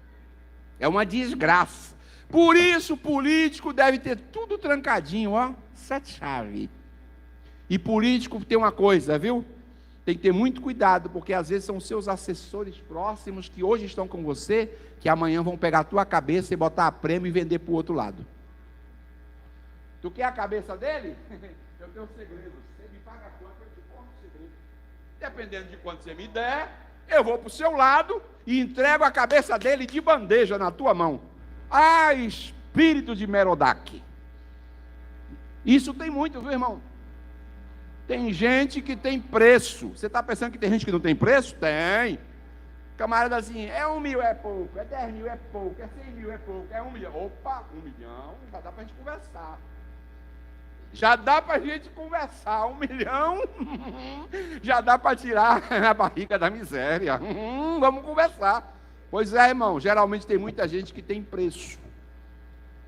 A: É uma desgraça. Por isso, o político deve ter tudo trancadinho, 7 chaves. E político tem uma coisa, viu? Tem que ter muito cuidado, porque às vezes são seus assessores próximos que hoje estão com você, que amanhã vão pegar a tua cabeça e botar a prêmio e vender para o outro lado. Tu quer a cabeça dele? Eu tenho um segredo. Você me paga quanto, eu te conto o segredo. Dependendo de quanto você me der, eu vou para o seu lado e entrego a cabeça dele de bandeja na tua mão. Espírito de Merodach. Isso tem muito, viu, irmão? Tem gente que tem preço. Você está pensando que tem gente que não tem preço? Tem. Camarada assim, 1 mil é pouco, 10 mil é pouco, 100 mil é pouco, 1 milhão. Opa, 1 milhão, já dá para a gente conversar. Já dá para a gente conversar. 1 milhão, já dá para tirar a barriga da miséria. Vamos conversar. Pois é, irmão, geralmente tem muita gente que tem preço.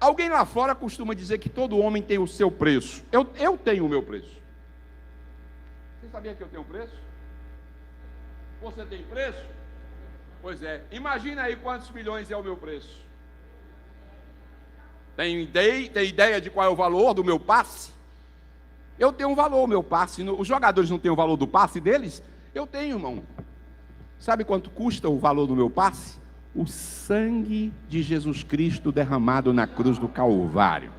A: Alguém lá fora costuma dizer que todo homem tem o seu preço. Eu tenho o meu preço. Você sabia que eu tenho preço? Você tem preço? Pois é. Imagina aí quantos milhões é o meu preço. Tem ideia de qual é o valor do meu passe? Eu tenho um valor, o meu passe. Os jogadores não têm o valor do passe deles? Eu tenho, irmão. Sabe quanto custa o valor do meu passe? O sangue de Jesus Cristo derramado na cruz do Calvário.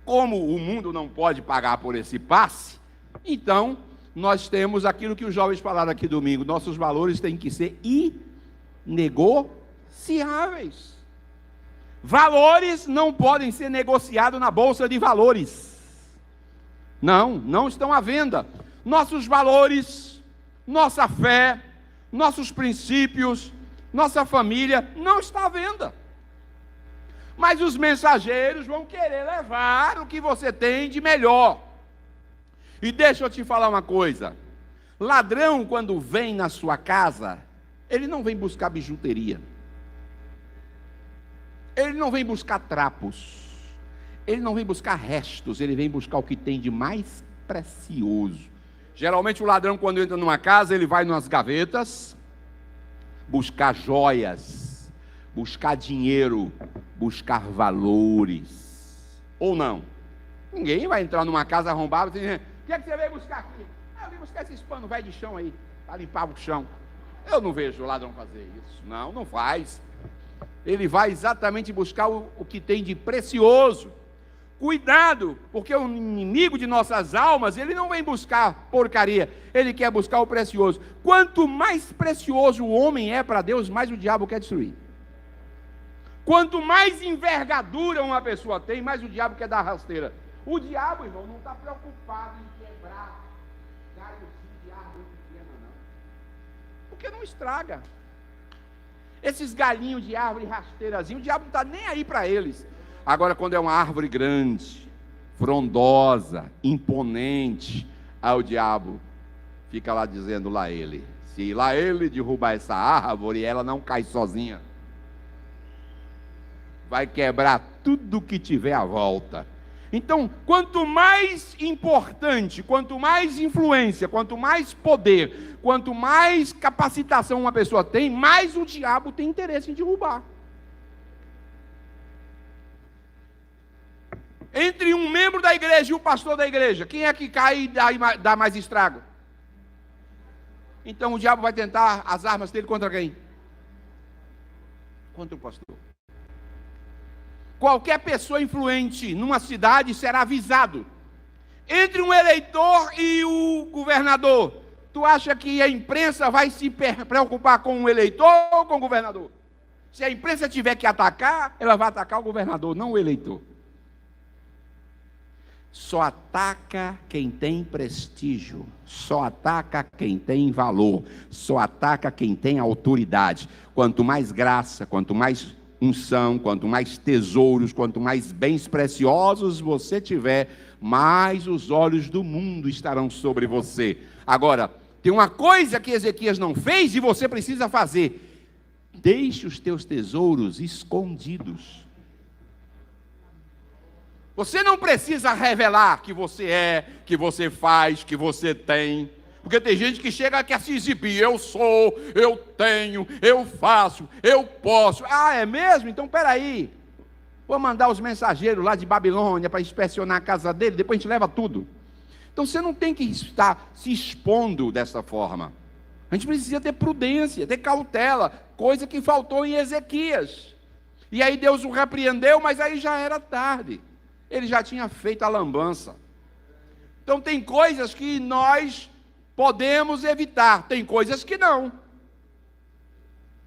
A: Como o mundo não pode pagar por esse passe, então nós temos aquilo que os jovens falaram aqui domingo. Nossos valores têm que ser inegociáveis. Valores não podem ser negociados na bolsa de valores. Não estão à venda. Nossos valores, nossa fé, nossos princípios, nossa família não está à venda. Mas os mensageiros vão querer levar o que você tem de melhor. E deixa eu te falar uma coisa. Ladrão, quando vem na sua casa, ele não vem buscar bijuteria. Ele não vem buscar trapos. Ele não vem buscar restos. Ele vem buscar o que tem de mais precioso. Geralmente o ladrão, quando entra numa casa, ele vai nas gavetas buscar joias, buscar dinheiro, buscar valores. Ou não? Ninguém vai entrar numa casa arrombada e dizer: o que é que você veio buscar aqui? Eu vim buscar esses panos velho de chão aí, para limpar o chão. Eu não vejo o ladrão fazer isso. Não faz. Ele vai exatamente buscar o que tem de precioso. Cuidado, porque o inimigo de nossas almas, ele não vem buscar porcaria, ele quer buscar o precioso. Quanto mais precioso o homem é para Deus, mais o diabo quer destruir. Quanto mais envergadura uma pessoa tem, mais o diabo quer dar rasteira. O diabo, irmão, não está preocupado em quebrar galhos de árvore pequena, não. Porque não estraga. Esses galinhos de árvore rasteirazinho, o diabo não está nem aí para eles. Agora, quando é uma árvore grande, frondosa, imponente, aí o diabo fica lá dizendo: lá ele. Se lá ele derrubar essa árvore, ela não cai sozinha. Vai quebrar tudo que tiver à volta. Então, quanto mais importante, quanto mais influência, quanto mais poder, quanto mais capacitação uma pessoa tem, mais o diabo tem interesse em derrubar. Entre um membro da igreja e o pastor da igreja, quem é que cai e dá mais estrago? Então o diabo vai tentar as armas dele contra quem? Contra o pastor. Qualquer pessoa influente numa cidade será avisado. Entre um eleitor e o governador, tu acha que a imprensa vai se preocupar com o eleitor ou com o governador? Se a imprensa tiver que atacar, ela vai atacar o governador, não o eleitor. Só ataca quem tem prestígio, só ataca quem tem valor, só ataca quem tem autoridade. Quanto mais graça, quanto mais unção, quanto mais tesouros, quanto mais bens preciosos você tiver, mais os olhos do mundo estarão sobre você. Agora, tem uma coisa que Ezequias não fez e você precisa fazer: deixe os teus tesouros escondidos. Você não precisa revelar que você é, que você faz, que você tem. Porque tem gente que chega e quer se exibir. Eu sou, eu tenho, eu faço, eu posso. Ah, é mesmo? Então peraí. Vou mandar os mensageiros lá de Babilônia para inspecionar a casa dele, depois a gente leva tudo. Então você não tem que estar se expondo dessa forma. A gente precisa ter prudência, ter cautela, coisa que faltou em Ezequias. E aí Deus o repreendeu, mas aí já era tarde. Ele já tinha feito a lambança. Então tem coisas que nós podemos evitar, tem coisas que não.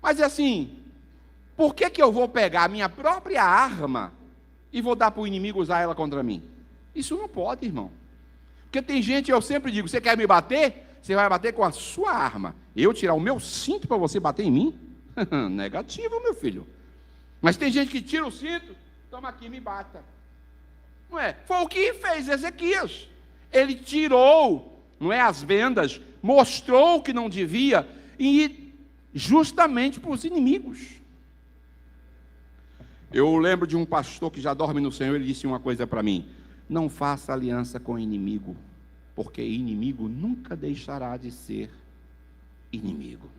A: Mas assim, por que eu vou pegar a minha própria arma e vou dar para o inimigo usar ela contra mim? Isso não pode, irmão. Porque tem gente, eu sempre digo: você quer me bater? Você vai bater com a sua arma. Eu tirar o meu cinto para você bater em mim? Negativo, meu filho. Mas tem gente que tira o cinto, toma aqui, me bata. Não é? Foi o que fez Ezequias. Ele tirou, não é, as vendas, mostrou que não devia, e justamente para os inimigos. Eu lembro de um pastor que já dorme no Senhor, ele disse uma coisa para mim: não faça aliança com o inimigo, porque inimigo nunca deixará de ser inimigo.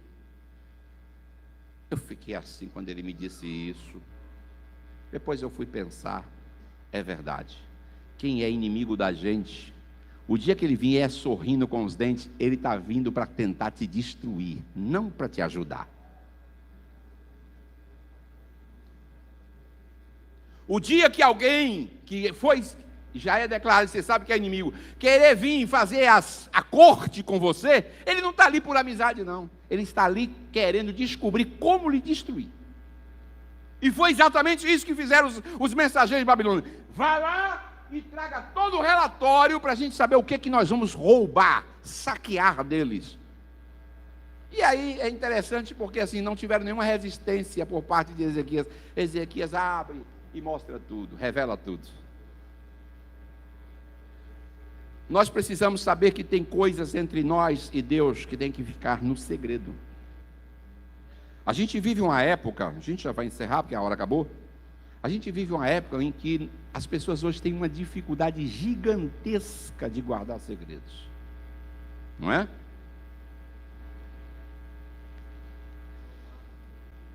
A: Eu fiquei assim quando ele me disse isso. Depois eu fui pensar, é verdade. Quem é inimigo da gente, o dia que ele vier sorrindo com os dentes, ele está vindo para tentar te destruir, não para te ajudar. O dia que alguém que foi, já é declarado, você sabe que é inimigo, querer vir fazer a corte com você, ele não está ali por amizade, não. Ele está ali querendo descobrir como lhe destruir. E foi exatamente isso que fizeram os mensageiros de Babilônia. Vá lá e traga todo o relatório para a gente saber o que nós vamos roubar, saquear deles. E aí é interessante porque assim não tiveram nenhuma resistência por parte de Ezequias. Ezequias abre e mostra tudo, revela tudo. Nós precisamos saber que tem coisas entre nós e Deus que tem que ficar no segredo. A gente vive uma época, a gente já vai encerrar porque a hora acabou. A gente vive uma época em que as pessoas hoje têm uma dificuldade gigantesca de guardar segredos. Não é?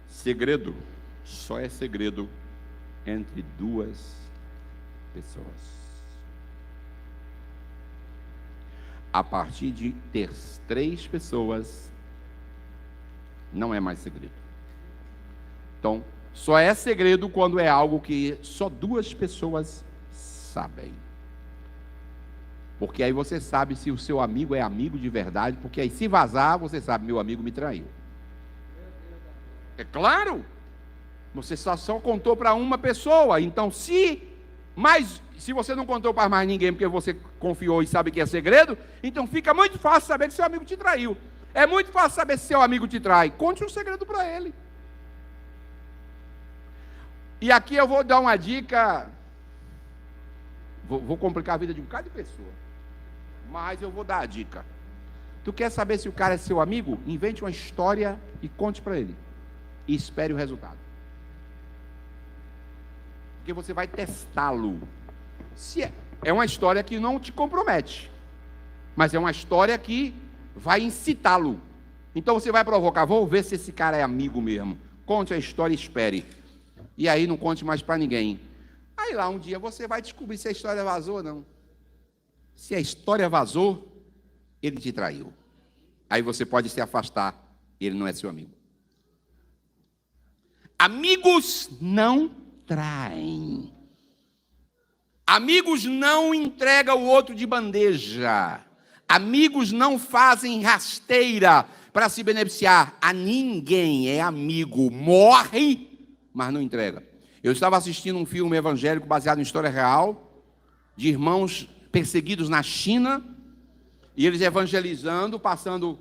A: Segredo só é segredo entre duas pessoas. A partir de ter 3 pessoas, não é mais segredo. Então, só é segredo quando é algo que só 2 pessoas sabem. Porque aí você sabe se o seu amigo é amigo de verdade, porque aí se vazar, você sabe, meu amigo me traiu. É claro! Você só contou para uma pessoa, então se você não contou para mais ninguém, porque você confiou e sabe que é segredo, então fica muito fácil saber que seu amigo te traiu. É muito fácil saber se seu amigo te trai. Conte um segredo para ele. E aqui eu vou dar uma dica, vou complicar a vida de um bocado de pessoa, mas eu vou dar a dica. Tu quer saber se o cara é seu amigo? Invente uma história e conte para ele. E espere o resultado. Porque você vai testá-lo. Se é uma história que não te compromete, mas é uma história que vai incitá-lo. Então você vai provocar, vou ver se esse cara é amigo mesmo. Conte a história e espere. E aí não conte mais para ninguém. Aí lá um dia você vai descobrir se a história vazou ou não. Se a história vazou, ele te traiu. Aí você pode se afastar, ele não é seu amigo. Amigos não traem. Amigos não entregam o outro de bandeja. Amigos não fazem rasteira para se beneficiar. A ninguém é amigo. Morre, mas não entrega. Eu estava assistindo um filme evangélico baseado em história real, de irmãos perseguidos na China, e eles evangelizando, passando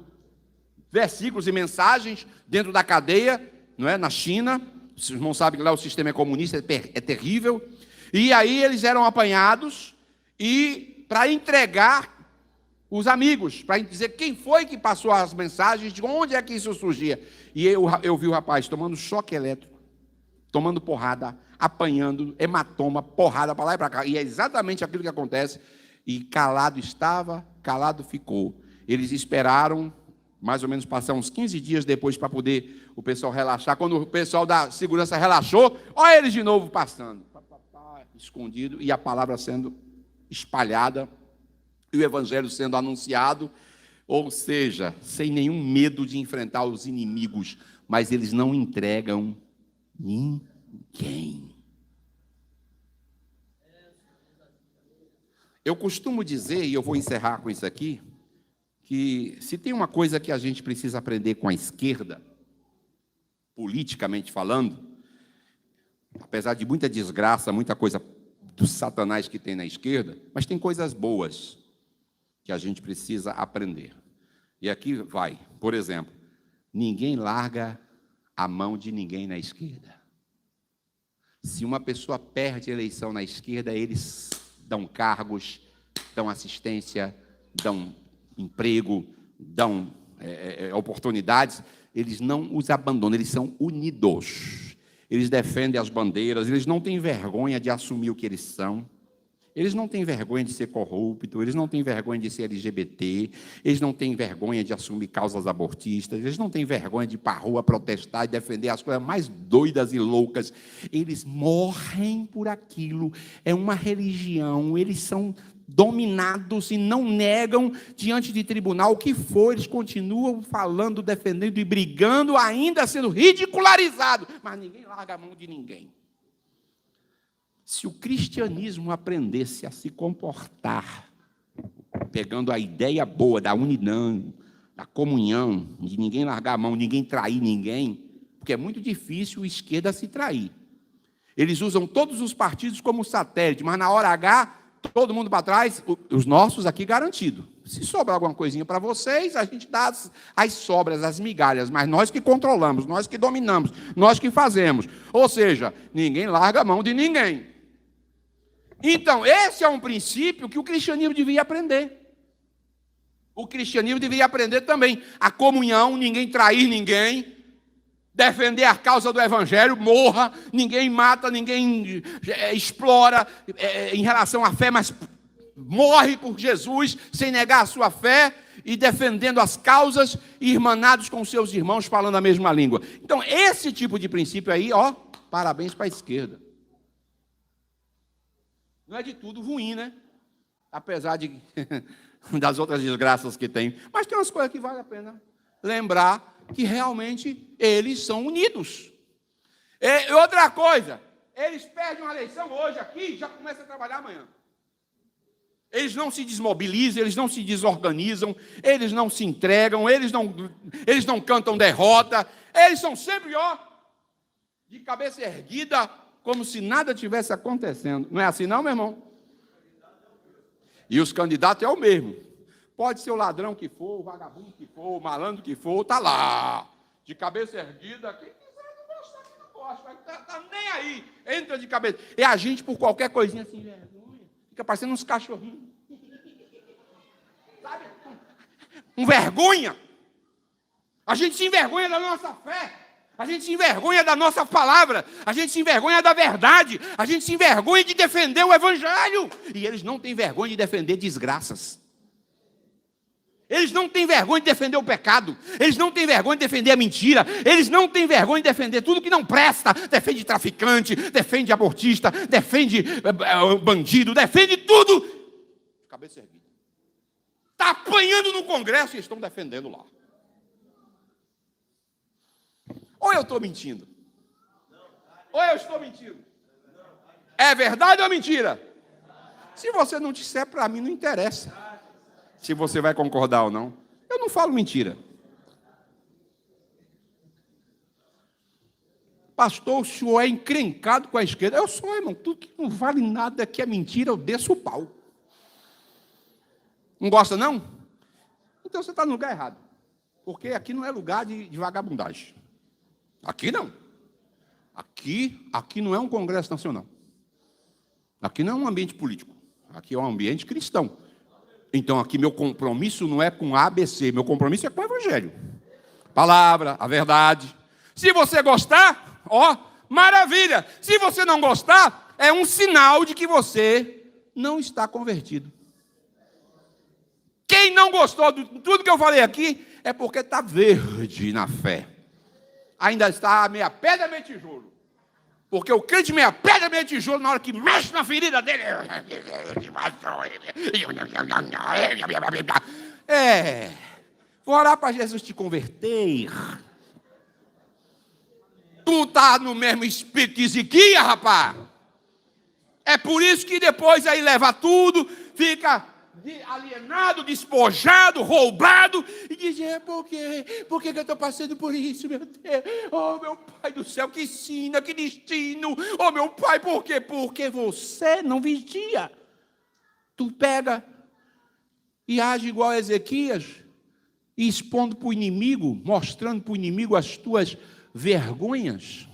A: versículos e mensagens dentro da cadeia, não é? Na China. Os irmãos sabem que lá o sistema é comunista, é terrível. E aí eles eram apanhados e para entregar os amigos, para dizer quem foi que passou as mensagens, de onde é que isso surgia. E eu vi o rapaz tomando choque elétrico, tomando porrada, apanhando, hematoma, porrada para lá e para cá. E é exatamente aquilo que acontece. E calado estava, calado ficou. Eles esperaram mais ou menos passar uns 15 dias depois para poder o pessoal relaxar. Quando o pessoal da segurança relaxou, olha eles de novo passando. Escondido, e a palavra sendo espalhada, e o evangelho sendo anunciado, ou seja, sem nenhum medo de enfrentar os inimigos, mas eles não entregam ninguém. Eu costumo dizer, e eu vou encerrar com isso aqui, que se tem uma coisa que a gente precisa aprender com a esquerda, politicamente falando, apesar de muita desgraça, muita coisa do Satanás que tem na esquerda, mas tem coisas boas que a gente precisa aprender. E aqui vai, por exemplo, ninguém larga a mão de ninguém na esquerda. Se uma pessoa perde a eleição na esquerda, eles dão cargos, dão assistência, dão emprego, dão oportunidades. Eles não os abandonam, eles são unidos. Eles defendem as bandeiras, eles não têm vergonha de assumir o que eles são. Eles não têm vergonha de ser corrupto, eles não têm vergonha de ser LGBT, eles não têm vergonha de assumir causas abortistas, eles não têm vergonha de ir para a rua protestar e defender as coisas mais doidas e loucas. Eles morrem por aquilo. É uma religião, eles são dominados e não negam diante de tribunal o que for, eles continuam falando, defendendo e brigando, ainda sendo ridicularizados, mas ninguém larga a mão de ninguém. Se o cristianismo aprendesse a se comportar, pegando a ideia boa da unidade, da comunhão, de ninguém largar a mão, ninguém trair ninguém, porque é muito difícil a esquerda se trair. Eles usam todos os partidos como satélite, mas na hora H, todo mundo para trás, os nossos aqui garantido. Se sobrar alguma coisinha para vocês, a gente dá as sobras, as migalhas, mas nós que controlamos, nós que dominamos, nós que fazemos. Ou seja, ninguém larga a mão de ninguém. Então, esse é um princípio que o cristianismo devia aprender. O cristianismo deveria aprender também a comunhão, ninguém trair ninguém, defender a causa do evangelho, morra, ninguém mata, ninguém explora em relação à fé, mas morre por Jesus sem negar a sua fé e defendendo as causas e irmanados com seus irmãos falando a mesma língua. Então, esse tipo de princípio aí, parabéns para a esquerda. Não é de tudo ruim, né? Apesar das outras desgraças que tem. Mas tem umas coisas que vale a pena lembrar que realmente eles são unidos. E outra coisa, eles perdem uma eleição hoje aqui e já começam a trabalhar amanhã. Eles não se desmobilizam, eles não se desorganizam, eles não se entregam, eles não cantam derrota, eles são sempre, de cabeça erguida, como se nada tivesse acontecendo. Não é assim não, meu irmão? E os candidatos é o mesmo. Pode ser o ladrão que for, o vagabundo que for, o malandro que for, está lá, de cabeça erguida. Quem quiser não gostar, quem não gosta, está nem aí, entra de cabeça. E a gente, por qualquer coisinha assim, vergonha, fica parecendo uns cachorrinhos. Sabe? Com vergonha. A gente se envergonha da nossa fé. A gente se envergonha da nossa palavra, a gente se envergonha da verdade, a gente se envergonha de defender o evangelho. E eles não têm vergonha de defender desgraças. Eles não têm vergonha de defender o pecado. Eles não têm vergonha de defender a mentira. Eles não têm vergonha de defender tudo que não presta. Defende traficante, defende abortista, defende bandido, defende tudo. Cabeça erguida. Está apanhando no Congresso e estão defendendo lá. Ou eu estou mentindo? Ou eu estou mentindo? É verdade ou mentira? Se você não disser, para mim não interessa. Se você vai concordar ou não. Eu não falo mentira. Pastor, o senhor é encrencado com a esquerda. Eu sou, irmão. Tudo que não vale nada que é mentira, eu desço o pau. Não gosta, não? Então você está no lugar errado. Porque aqui não é lugar de vagabundagem. Aqui não. Aqui não é um Congresso Nacional. Aqui não é um ambiente político. Aqui é um ambiente cristão. Então aqui meu compromisso não é com ABC, meu compromisso é com o Evangelho. Palavra, a verdade. Se você gostar, maravilha. Se você não gostar, é um sinal de que você não está convertido. Quem não gostou de tudo que eu falei aqui é porque está verde na fé. Ainda está meia pedra, meia tijolo. Porque o crente meia pedra, meia tijolo, na hora que mexe na ferida dele... Vou orar para Jesus te converter. Tu está no mesmo espírito que Ezequias, rapaz. É por isso que depois aí leva tudo, fica... alienado, despojado, roubado, e dizer, por que eu estou passando por isso, meu Deus? Oh, meu Pai do céu, que sina, que destino. Oh, meu Pai, por quê? Porque você não vigia. Tu pega e age igual a Ezequias, e expondo para o inimigo, mostrando para o inimigo as tuas vergonhas.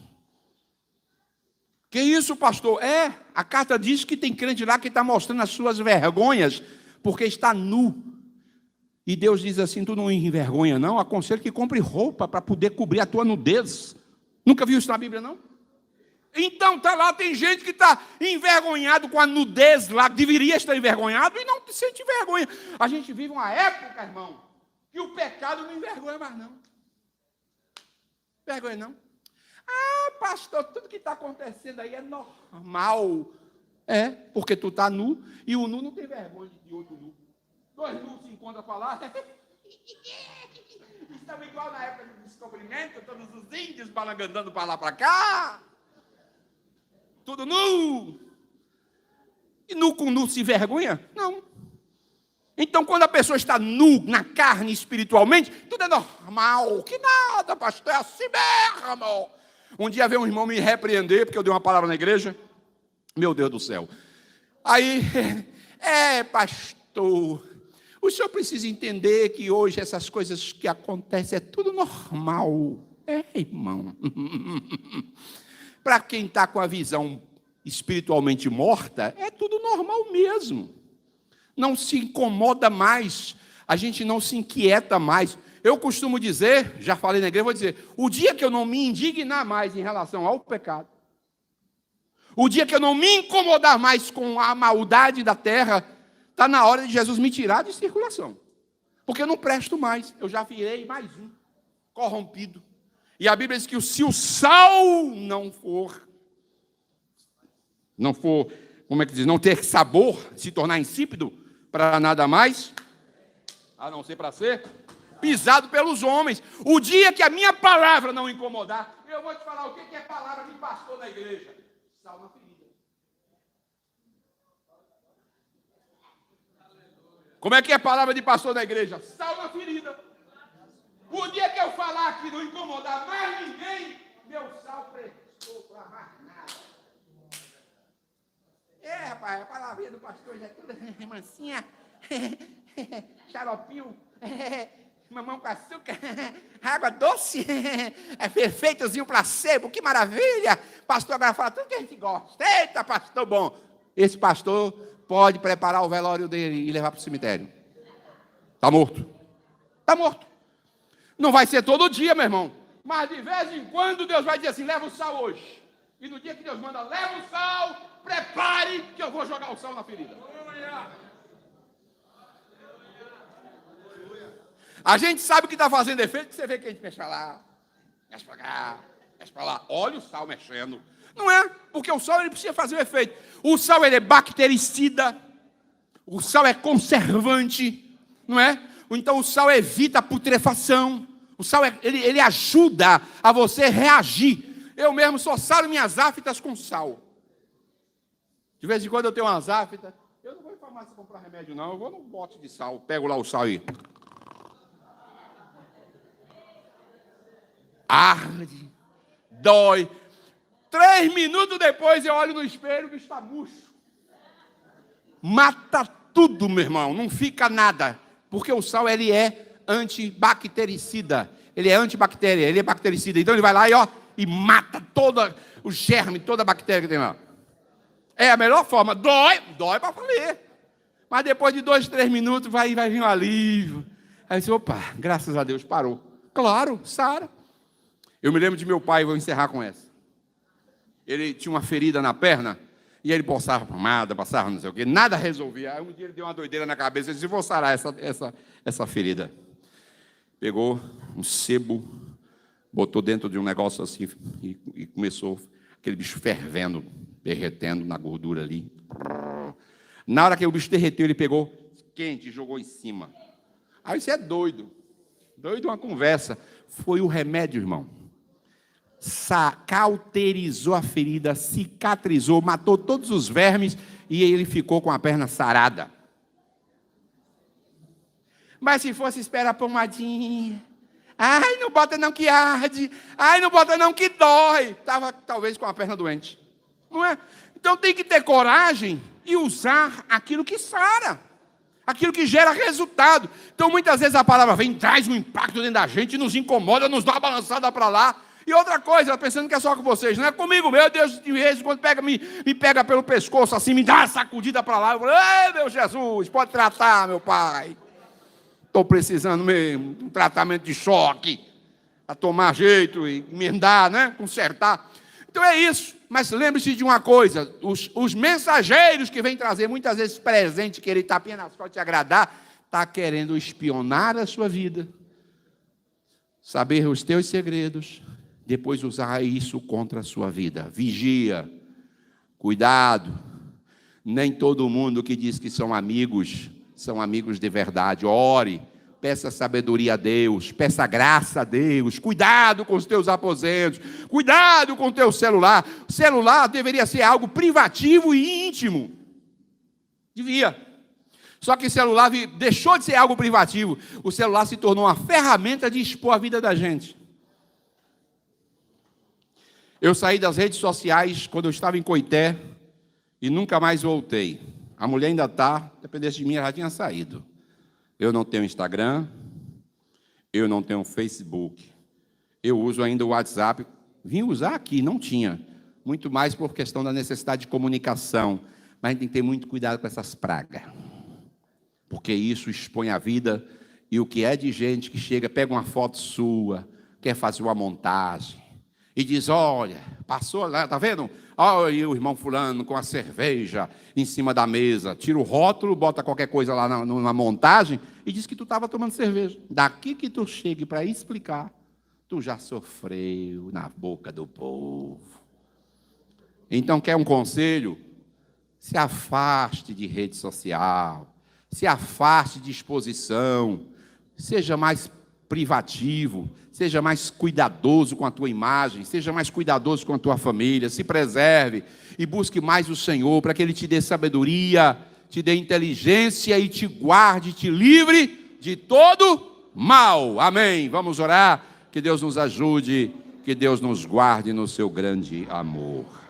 A: Que isso, pastor? A carta diz que tem crente lá que está mostrando as suas vergonhas, porque está nu. E Deus diz assim: tu não envergonha não, aconselho que compre roupa para poder cobrir a tua nudez. Nunca viu isso na Bíblia, não? Então tá lá, tem gente que está envergonhado com a nudez lá, deveria estar envergonhado e não sente vergonha. A gente vive uma época, irmão, que o pecado não envergonha mais não. Vergonha não. Ah, pastor, tudo que está acontecendo aí é normal. Porque tu está nu e o nu não tem vergonha de outro nu. Dois nus se encontram para lá. Estamos igual na época do descobrimento, todos os índios balangandando para lá para cá. Tudo nu. E nu com nu se vergonha? Não. Então, quando a pessoa está nu na carne espiritualmente, tudo é normal. Que nada, pastor, é assim mesmo. Um dia veio um irmão me repreender, porque eu dei uma palavra na igreja. Meu Deus do céu. Aí, pastor, o senhor precisa entender que hoje essas coisas que acontecem é tudo normal. Irmão. Para quem está com a visão espiritualmente morta, é tudo normal mesmo. Não se incomoda mais, a gente não se inquieta mais. Eu costumo dizer, já falei na igreja, vou dizer, o dia que eu não me indignar mais em relação ao pecado, o dia que eu não me incomodar mais com a maldade da terra, está na hora de Jesus me tirar de circulação. Porque eu não presto mais, eu já virei mais um, corrompido. E a Bíblia diz que se o sal não for, como é que diz, não ter sabor, se tornar insípido, para nada mais, a não ser para ser pisado pelos homens. O dia que a minha palavra não incomodar, eu vou te falar o que é palavra de pastor da igreja. Sal na ferida. Como é que é palavra de pastor da igreja? Sal na ferida. O dia que eu falar aqui não incomodar mais ninguém, meu sal prestou para mais nada. Rapaz, a palavrinha do pastor já é toda mansinha, xaropinho, mamão com açúcar, água doce, é perfeitozinho placebo, que maravilha. Pastor agora fala tudo que a gente gosta. Eita, pastor bom. Esse pastor pode preparar o velório dele e levar para o cemitério. Está morto. Está morto. Não vai ser todo dia, meu irmão. Mas de vez em quando Deus vai dizer assim, leva o sal hoje. E no dia que Deus manda, leva o sal, prepare que eu vou jogar o sal na ferida. A gente sabe que está fazendo efeito, que você vê que a gente mexe para lá, mexe para cá, mexe para lá. Olha o sal mexendo. Não é? Porque o sal ele precisa fazer o efeito. O sal ele é bactericida. O sal é conservante. Não é? Então o sal evita a putrefação. O sal ele ajuda a você reagir. Eu mesmo só saro minhas aftas com sal. De vez em quando eu tenho umas aftas. Eu não vou em farmácia comprar remédio, não. Eu vou num bote de sal. Pego lá o sal aí. Arde. Dói. 3 minutos depois eu olho no espelho e está murcho. Mata tudo, meu irmão. Não fica nada. Porque o sal ele é antibactericida. Ele é antibactéria, ele é bactericida. Então ele vai lá e mata todo o germe, toda a bactéria que tem lá. É a melhor forma. Dói para valer. Mas depois de 2, 3 minutos vai vir um alívio. Aí você, opa, graças a Deus, parou. Claro, sara. Eu me lembro de meu pai, vou encerrar com essa. Ele tinha uma ferida na perna, e ele passava pomada, passava não sei o quê, nada resolvia. Aí um dia ele deu uma doideira na cabeça, ele disse, vou sarar essa ferida. Pegou um sebo, botou dentro de um negócio assim, e começou aquele bicho fervendo, derretendo na gordura ali. Na hora que o bicho derreteu, ele pegou quente e jogou em cima. Aí você é doido. Doido uma conversa. Foi o remédio, irmão. Cauterizou a ferida, cicatrizou, matou todos os vermes e ele ficou com a perna sarada. Mas se fosse esperar a pomadinha, ai, não bota não que arde, ai, não bota não que dói, estava talvez com a perna doente, não é? Então tem que ter coragem e usar aquilo que sara, aquilo que gera resultado. Então muitas vezes a palavra vem, traz um impacto dentro da gente, nos incomoda, nos dá uma balançada para lá, E outra coisa, pensando que é só com vocês, não é comigo, meu Deus, de vez em quando me pega pelo pescoço, assim, me dá uma sacudida para lá. Eu falo, ei, meu Jesus, pode tratar, meu pai. Estou precisando mesmo de um tratamento de choque, para tomar jeito e emendar, né? Consertar. Então é isso. Mas lembre-se de uma coisa, os mensageiros que vêm trazer muitas vezes presente, querer tapinha nas costas te agradar, está querendo espionar a sua vida, saber os teus segredos, depois usar isso contra a sua vida. Vigia, cuidado. Nem todo mundo que diz que são amigos de verdade. Ore, peça sabedoria a Deus, peça graça a Deus. Cuidado com os teus aposentos, cuidado com o teu celular. O celular deveria ser algo privativo e íntimo. Devia. Só que o celular deixou de ser algo privativo. O celular se tornou uma ferramenta de expor a vida da gente. Eu saí das redes sociais quando eu estava em Coité e nunca mais voltei. A mulher ainda está, dependesse de mim, ela já tinha saído. Eu não tenho Instagram, eu não tenho Facebook, eu uso ainda o WhatsApp. Vim usar aqui, não tinha. Muito mais por questão da necessidade de comunicação. Mas a gente tem que ter muito cuidado com essas pragas. Porque isso expõe a vida. E o que é de gente que chega, pega uma foto sua, quer fazer uma montagem, e diz, olha, passou lá, está vendo? Olha o irmão fulano com a cerveja em cima da mesa. Tira o rótulo, bota qualquer coisa lá na montagem e diz que tu estava tomando cerveja. Daqui que tu chegue para explicar, tu já sofreu na boca do povo. Então, quer um conselho? Se afaste de rede social, se afaste de exposição, seja mais privativo, seja mais cuidadoso com a tua imagem, seja mais cuidadoso com a tua família, se preserve e busque mais o Senhor para que Ele te dê sabedoria, te dê inteligência e te guarde, te livre de todo mal. Amém. Vamos orar, que Deus nos ajude, que Deus nos guarde no seu grande amor.